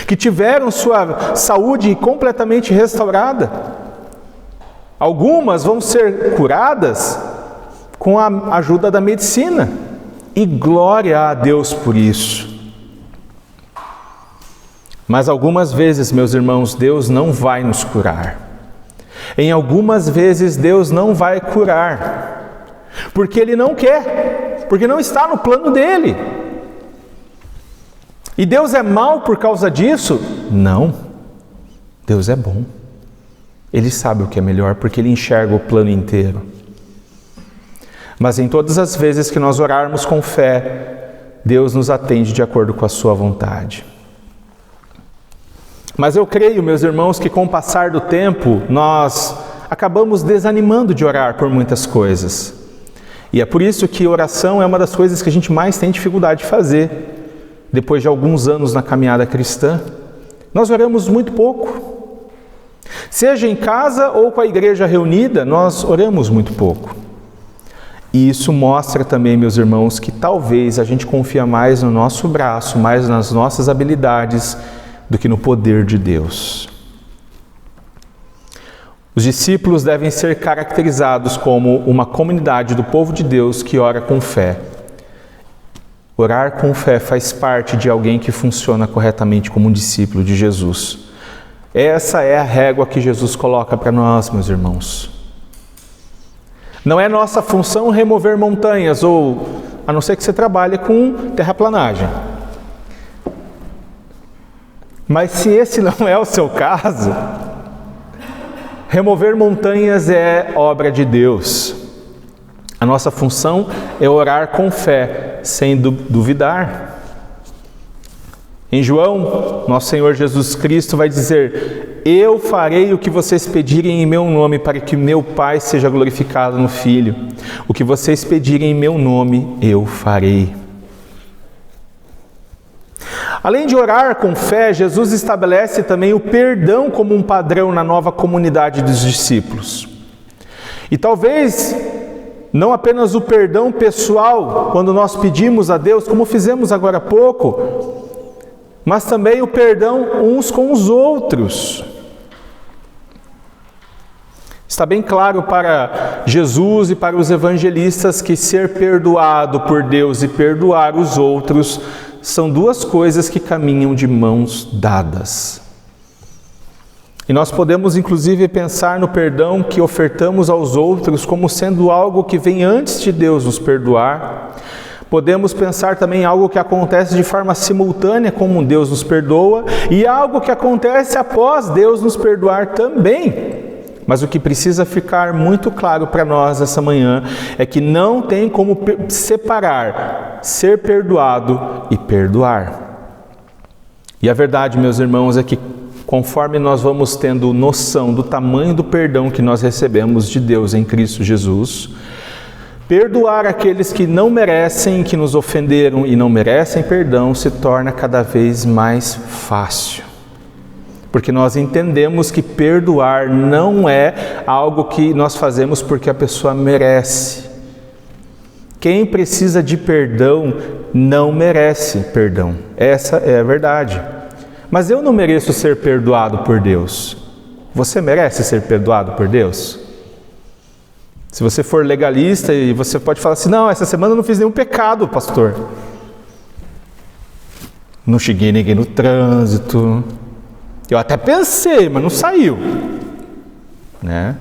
que tiveram sua saúde completamente restaurada? Algumas vão ser curadas com a ajuda da medicina, e glória a Deus por isso. Mas algumas vezes, meus irmãos, Deus não vai nos curar. Em algumas vezes Deus não vai curar, porque Ele não quer, porque não está no plano dEle. E Deus é mau por causa disso? Não, Deus é bom. Ele sabe o que é melhor, porque Ele enxerga o plano inteiro. Mas em todas as vezes que nós orarmos com fé, Deus nos atende de acordo com a sua vontade. Mas eu creio, meus irmãos, que com o passar do tempo, nós acabamos desanimando de orar por muitas coisas. E é por isso que oração é uma das coisas que a gente mais tem dificuldade de fazer. Depois de alguns anos na caminhada cristã, nós oramos muito pouco. Seja em casa ou com a igreja reunida, nós oramos muito pouco. E isso mostra também, meus irmãos, que talvez a gente confia mais no nosso braço, mais nas nossas habilidades, do que no poder de Deus. Os discípulos devem ser caracterizados como uma comunidade do povo de Deus que ora com fé. Orar com fé faz parte de alguém que funciona corretamente como um discípulo de Jesus. Essa é a régua que Jesus coloca para nós, meus irmãos. Não é nossa função remover montanhas, a não ser que você trabalhe com terraplanagem. Mas se esse não é o seu caso, remover montanhas é obra de Deus. A nossa função é orar com fé, sem duvidar. Em João, nosso Senhor Jesus Cristo vai dizer: eu farei o que vocês pedirem em meu nome, para que meu Pai seja glorificado no Filho. O que vocês pedirem em meu nome, eu farei. Além de orar com fé, Jesus estabelece também o perdão como um padrão na nova comunidade dos discípulos. E talvez não apenas o perdão pessoal, quando nós pedimos a Deus, como fizemos agora há pouco, mas também o perdão uns com os outros. Está bem claro para Jesus e para os evangelistas que ser perdoado por Deus e perdoar os outros são duas coisas que caminham de mãos dadas. E nós podemos inclusive pensar no perdão que ofertamos aos outros como sendo algo que vem antes de Deus nos perdoar. Podemos pensar também em algo que acontece de forma simultânea, como Deus nos perdoa, e algo que acontece após Deus nos perdoar também. Mas o que precisa ficar muito claro para nós essa manhã é que não tem como separar ser perdoado e perdoar. E a verdade, meus irmãos, é que conforme nós vamos tendo noção do tamanho do perdão que nós recebemos de Deus em Cristo Jesus, perdoar aqueles que não merecem, que nos ofenderam e não merecem perdão, se torna cada vez mais fácil. Porque nós entendemos que perdoar não é algo que nós fazemos porque a pessoa merece. Quem precisa de perdão não merece perdão. Essa é a verdade. Mas eu não mereço ser perdoado por Deus. Você merece ser perdoado por Deus? Se você for legalista e você pode falar assim, não, essa semana eu não fiz nenhum pecado, pastor. Não xinguei ninguém no trânsito. Eu até pensei, mas não saiu. Né?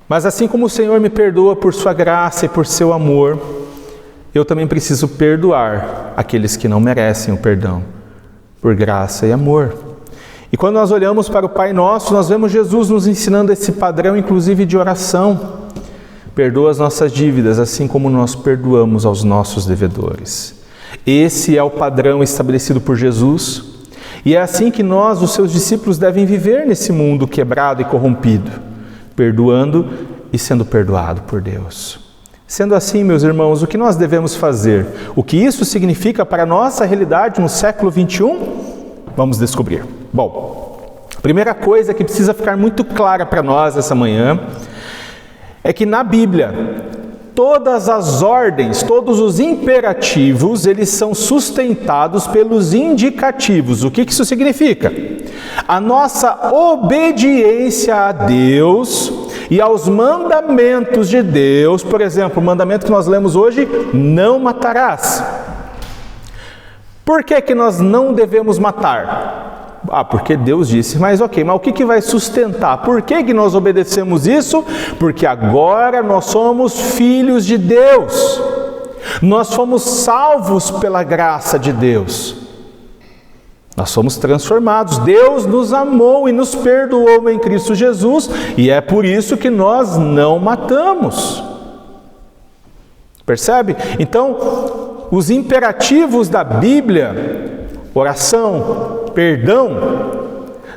Mas assim como o Senhor me perdoa por sua graça e por seu amor, eu também preciso perdoar aqueles que não merecem o perdão, por graça e amor. E quando nós olhamos para o Pai Nosso, nós vemos Jesus nos ensinando esse padrão, inclusive de oração. Perdoa as nossas dívidas, assim como nós perdoamos aos nossos devedores. Esse é o padrão estabelecido por Jesus. E é assim que nós, os seus discípulos, devem viver nesse mundo quebrado e corrompido, perdoando e sendo perdoado por Deus. Sendo assim, meus irmãos, o que nós devemos fazer? O que isso significa para a nossa realidade no século XXI? Vamos descobrir. Bom, a primeira coisa que precisa ficar muito clara para nós essa manhã é que na Bíblia, todas as ordens, todos os imperativos, eles são sustentados pelos indicativos. O que isso significa? A nossa obediência a Deus e aos mandamentos de Deus. Por exemplo, o mandamento que nós lemos hoje, não matarás. Por que nós não devemos matar? Porque Deus disse, mas ok, mas o que vai sustentar? Por que nós obedecemos isso? Porque agora nós somos filhos de Deus. Nós fomos salvos pela graça de Deus. Nós somos transformados. Deus nos amou e nos perdoou em Cristo Jesus, e é por isso que nós não matamos. Percebe? Então, os imperativos da Bíblia, oração, perdão,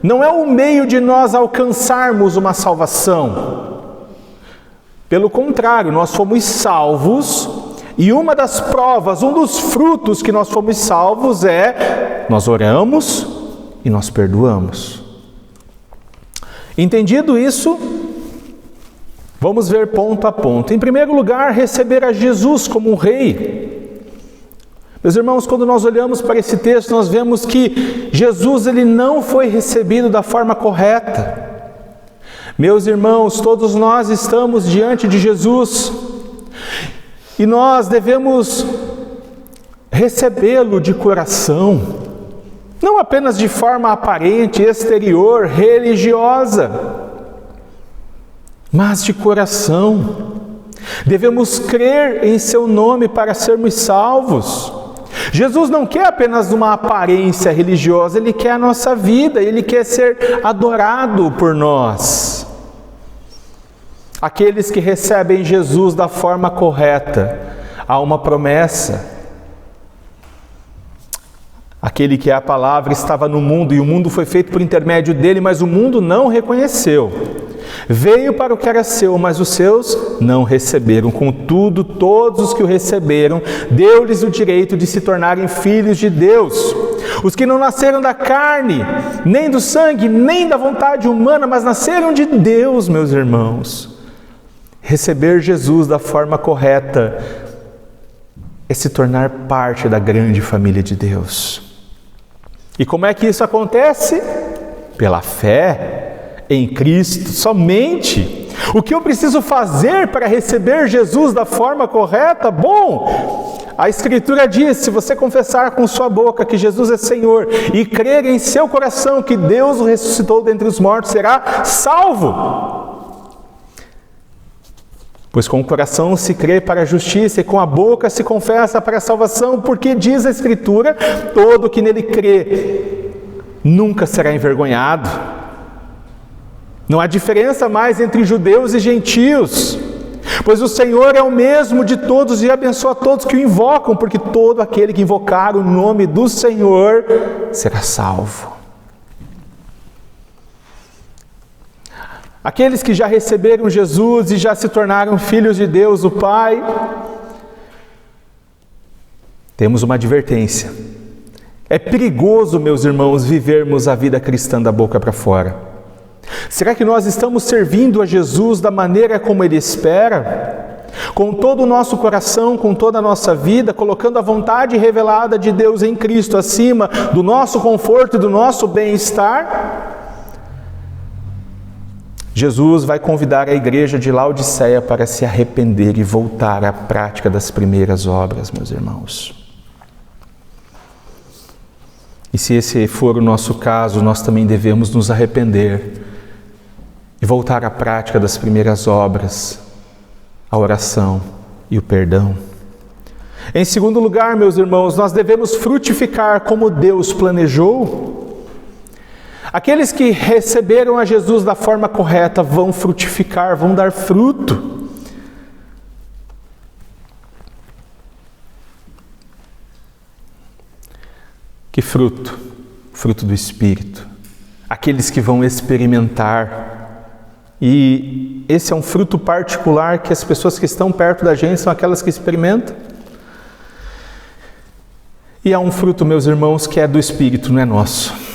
não é o meio de nós alcançarmos uma salvação. Pelo contrário, nós fomos salvos, e uma das provas, um dos frutos que nós fomos salvos é, nós oramos e nós perdoamos. Entendido isso, vamos ver ponto a ponto. Em primeiro lugar, receber a Jesus como um rei. Meus irmãos, quando nós olhamos para esse texto, nós vemos que Jesus ele não foi recebido da forma correta. Meus irmãos, todos nós estamos diante de Jesus e nós devemos recebê-lo de coração, não apenas de forma aparente, exterior, religiosa, mas de coração. Devemos crer em seu nome para sermos salvos. Jesus não quer apenas uma aparência religiosa, Ele quer a nossa vida, Ele quer ser adorado por nós. Aqueles que recebem Jesus da forma correta, há uma promessa. Aquele que é a palavra estava no mundo e o mundo foi feito por intermédio dele, mas o mundo não reconheceu. Veio para o que era seu, mas os seus não receberam. Contudo, todos os que o receberam, deu-lhes o direito de se tornarem filhos de Deus. Os que não nasceram da carne, nem do sangue, nem da vontade humana, mas nasceram de Deus, meus irmãos. Receber Jesus da forma correta é se tornar parte da grande família de Deus. E como é que isso acontece? Pela fé em Cristo somente. O que eu preciso fazer para receber Jesus da forma correta? Bom, a Escritura diz, se você confessar com sua boca que Jesus é Senhor e crer em seu coração que Deus o ressuscitou dentre os mortos, será salvo. Pois com o coração se crê para a justiça e com a boca se confessa para a salvação, porque diz a Escritura, todo que nele crê nunca será envergonhado. Não há diferença mais entre judeus e gentios, pois o Senhor é o mesmo de todos e abençoa todos que o invocam, porque todo aquele que invocar o nome do Senhor será salvo. Aqueles que já receberam Jesus e já se tornaram filhos de Deus, o Pai, temos uma advertência. É perigoso, meus irmãos, vivermos a vida cristã da boca para fora. Será que nós estamos servindo a Jesus da maneira como Ele espera? Com todo o nosso coração, com toda a nossa vida, colocando a vontade revelada de Deus em Cristo acima do nosso conforto e do nosso bem-estar? Jesus vai convidar a igreja de Laodiceia para se arrepender e voltar à prática das primeiras obras, meus irmãos. E se esse for o nosso caso, nós também devemos nos arrepender e voltar à prática das primeiras obras, a oração e o perdão. Em segundo lugar, meus irmãos, nós devemos frutificar como Deus planejou. Aqueles que receberam a Jesus da forma correta vão frutificar, vão dar fruto. Que fruto? Fruto do Espírito. Aqueles que vão experimentar. E esse é um fruto particular que as pessoas que estão perto da gente são aquelas que experimentam. E há um fruto, meus irmãos, que é do Espírito, não é nosso.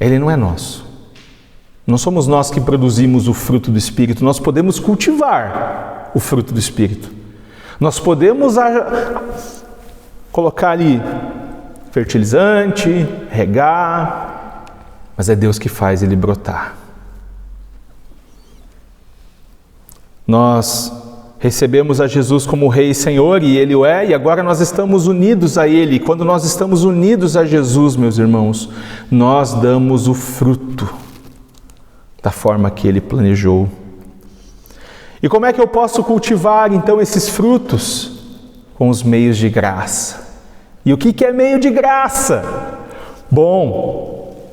Ele não é nosso. Não somos nós que produzimos o fruto do Espírito. Nós podemos cultivar o fruto do Espírito. Nós podemos colocar ali fertilizante, regar, mas é Deus que faz ele brotar. Nós recebemos a Jesus como Rei e Senhor, e Ele o é, e agora nós estamos unidos a Ele. Quando nós estamos unidos a Jesus, meus irmãos, nós damos o fruto da forma que Ele planejou. E como é que eu posso cultivar, então, esses frutos? Com os meios de graça. E o que é meio de graça? Bom,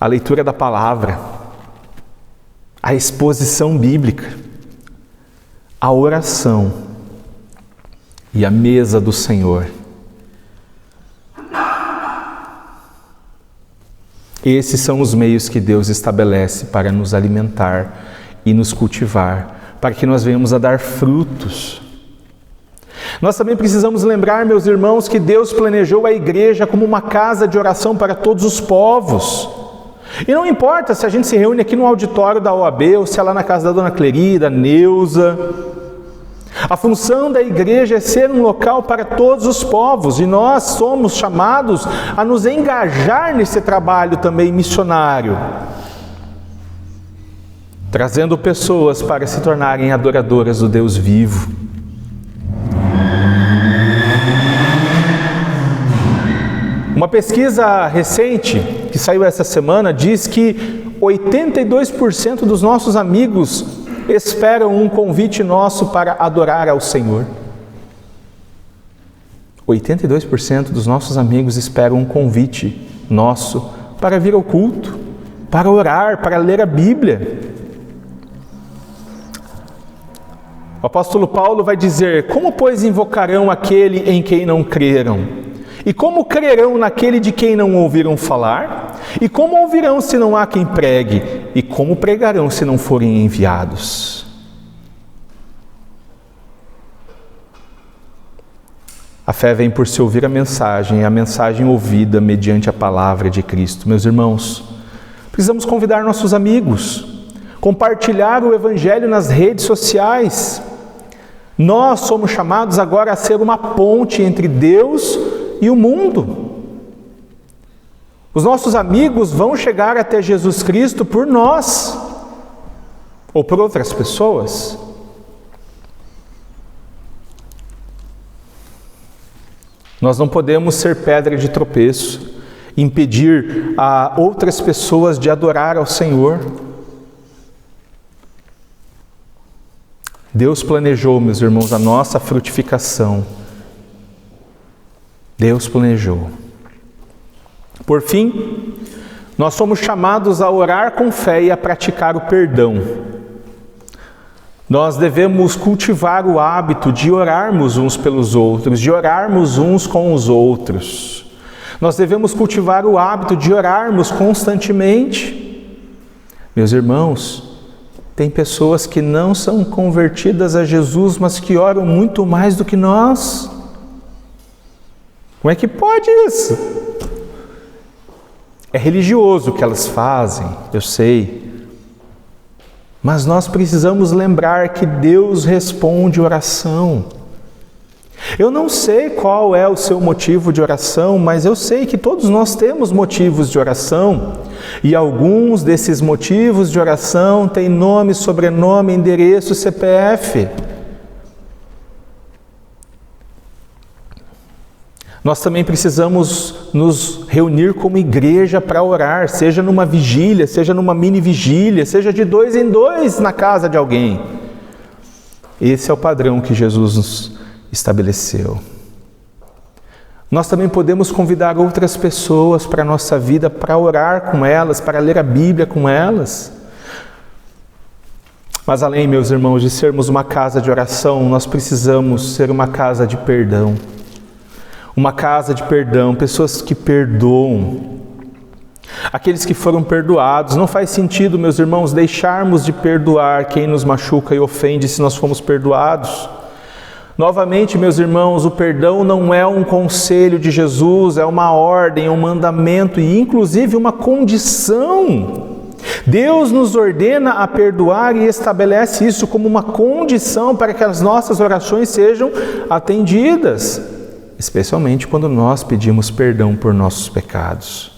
a leitura da palavra, a exposição bíblica, a oração e a mesa do Senhor. Esses são os meios que Deus estabelece para nos alimentar e nos cultivar, para que nós venhamos a dar frutos. Nós também precisamos lembrar, meus irmãos, que Deus planejou a igreja como uma casa de oração para todos os povos. E não importa se a gente se reúne aqui no auditório da OAB ou se é lá na casa da Dona Cleri, da Neuza. A função da igreja é ser um local para todos os povos, e nós somos chamados a nos engajar nesse trabalho também missionário, trazendo pessoas para se tornarem adoradoras do Deus vivo. Uma pesquisa recente, que saiu essa semana, diz que 82% dos nossos amigos esperam um convite nosso para adorar ao Senhor. 82% dos nossos amigos esperam um convite nosso para vir ao culto, para orar, para ler a Bíblia. O apóstolo Paulo vai dizer: como, pois, invocarão aquele em quem não creram? E como crerão naquele de quem não ouviram falar? E como ouvirão se não há quem pregue? E como pregarão se não forem enviados? A fé vem por se ouvir a mensagem ouvida mediante a palavra de Cristo. Meus irmãos, precisamos convidar nossos amigos, compartilhar o Evangelho nas redes sociais. Nós somos chamados agora a ser uma ponte entre Deus e o mundo. Os nossos amigos vão chegar até Jesus Cristo por nós ou por outras pessoas. Nós não podemos ser pedra de tropeço, impedir a outras pessoas de adorar ao Senhor. Deus planejou, meus irmãos, a nossa frutificação. Deus planejou. Por fim, nós somos chamados a orar com fé e a praticar o perdão. Nós devemos cultivar o hábito de orarmos uns pelos outros, de orarmos uns com os outros. Nós devemos cultivar o hábito de orarmos constantemente. Meus irmãos, tem pessoas que não são convertidas a Jesus, mas que oram muito mais do que nós. Como é que pode isso? É religioso o que elas fazem, eu sei. Mas nós precisamos lembrar que Deus responde oração. Eu não sei qual é o seu motivo de oração, mas eu sei que todos nós temos motivos de oração. E alguns desses motivos de oração têm nome, sobrenome, endereço, CPF. Nós também precisamos nos reunir como igreja para orar, seja numa vigília, seja numa mini vigília, seja de 2 em 2 na casa de alguém. Esse é o padrão que Jesus nos estabeleceu. Nós também podemos convidar outras pessoas para a nossa vida, para orar com elas, para ler a Bíblia com elas. Mas além, meus irmãos, de sermos uma casa de oração, nós precisamos ser uma casa de perdão. Uma casa de perdão, pessoas que perdoam. Aqueles que foram perdoados. Não faz sentido, meus irmãos, deixarmos de perdoar quem nos machuca e ofende se nós fomos perdoados. Novamente, meus irmãos, o perdão não é um conselho de Jesus, é uma ordem, é um mandamento e inclusive uma condição. Deus nos ordena a perdoar e estabelece isso como uma condição para que as nossas orações sejam atendidas, especialmente quando nós pedimos perdão por nossos pecados.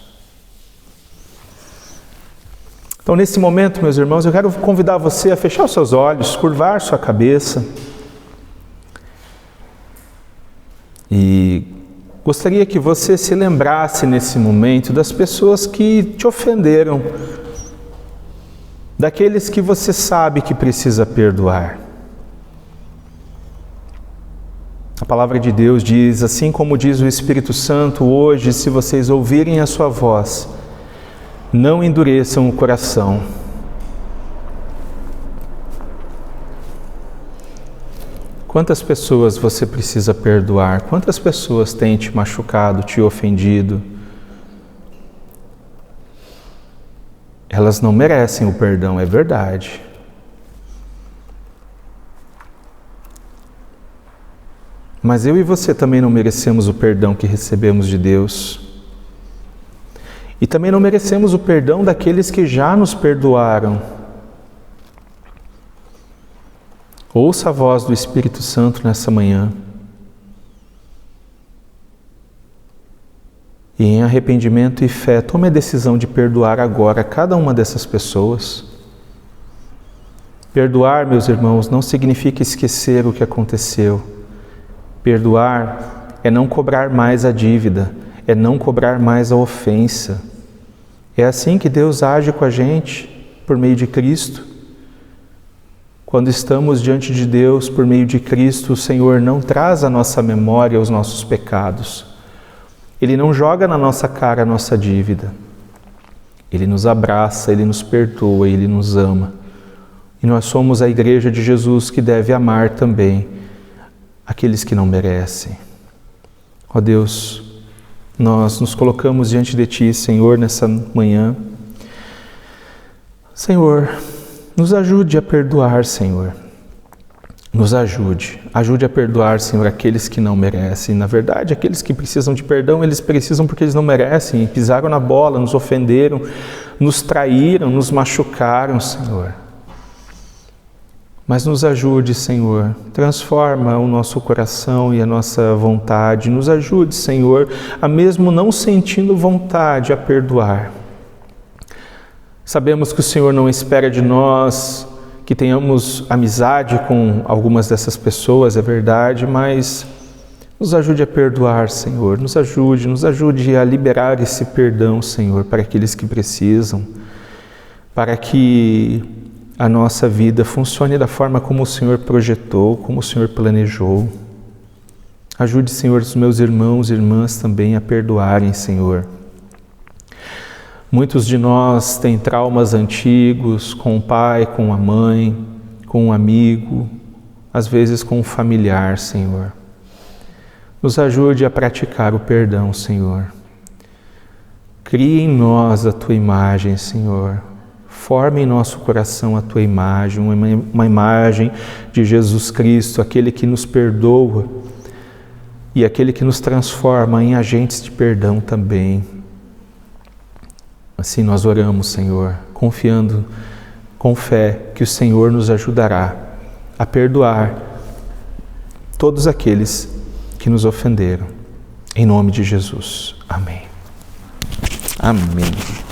Então, nesse momento, meus irmãos, eu quero convidar você a fechar os seus olhos, curvar sua cabeça. E gostaria que você se lembrasse nesse momento das pessoas que te ofenderam, daqueles que você sabe que precisa perdoar. A palavra de Deus diz, assim como diz o Espírito Santo, hoje, se vocês ouvirem a sua voz, não endureçam o coração. Quantas pessoas você precisa perdoar? Quantas pessoas têm te machucado, te ofendido? Elas não merecem o perdão, é verdade. Mas eu e você também não merecemos o perdão que recebemos de Deus. E também não merecemos o perdão daqueles que já nos perdoaram. Ouça a voz do Espírito Santo nessa manhã. E em arrependimento e fé, tome a decisão de perdoar agora cada uma dessas pessoas. Perdoar, meus irmãos, não significa esquecer o que aconteceu. Perdoar é não cobrar mais a dívida, é não cobrar mais a ofensa. É assim que Deus age com a gente, por meio de Cristo. Quando estamos diante de Deus por meio de Cristo, o Senhor não traz à nossa memória os nossos pecados. Ele não joga na nossa cara a nossa dívida. Ele nos abraça, Ele nos perdoa, Ele nos ama. E nós somos a igreja de Jesus que deve amar também aqueles que não merecem. Ó Deus, nós nos colocamos diante de Ti, Senhor, nessa manhã. Senhor, nos ajude a perdoar, Senhor. Nos ajude. Ajude a perdoar, Senhor, aqueles que não merecem. Na verdade, aqueles que precisam de perdão, eles precisam porque eles não merecem. Pisaram na bola, nos ofenderam, nos traíram, nos machucaram, Senhor. Mas nos ajude, Senhor. Transforma o nosso coração e a nossa vontade. Nos ajude, Senhor, a mesmo não sentindo vontade, a perdoar. Sabemos que o Senhor não espera de nós que tenhamos amizade com algumas dessas pessoas, é verdade, mas nos ajude a perdoar, Senhor. Nos ajude a liberar esse perdão, Senhor, para aqueles que precisam, para que a nossa vida funcione da forma como o Senhor projetou, como o Senhor planejou. Ajude, Senhor, os meus irmãos e irmãs também a perdoarem, Senhor. Muitos de nós têm traumas antigos com o pai, com a mãe, com um amigo, às vezes com um familiar, Senhor. Nos ajude a praticar o perdão, Senhor. Crie em nós a Tua imagem, Senhor. Forma em nosso coração a Tua imagem, uma imagem de Jesus Cristo, aquele que nos perdoa e aquele que nos transforma em agentes de perdão também. Assim nós oramos, Senhor, confiando com fé que o Senhor nos ajudará a perdoar todos aqueles que nos ofenderam. Em nome de Jesus. Amém. Amém.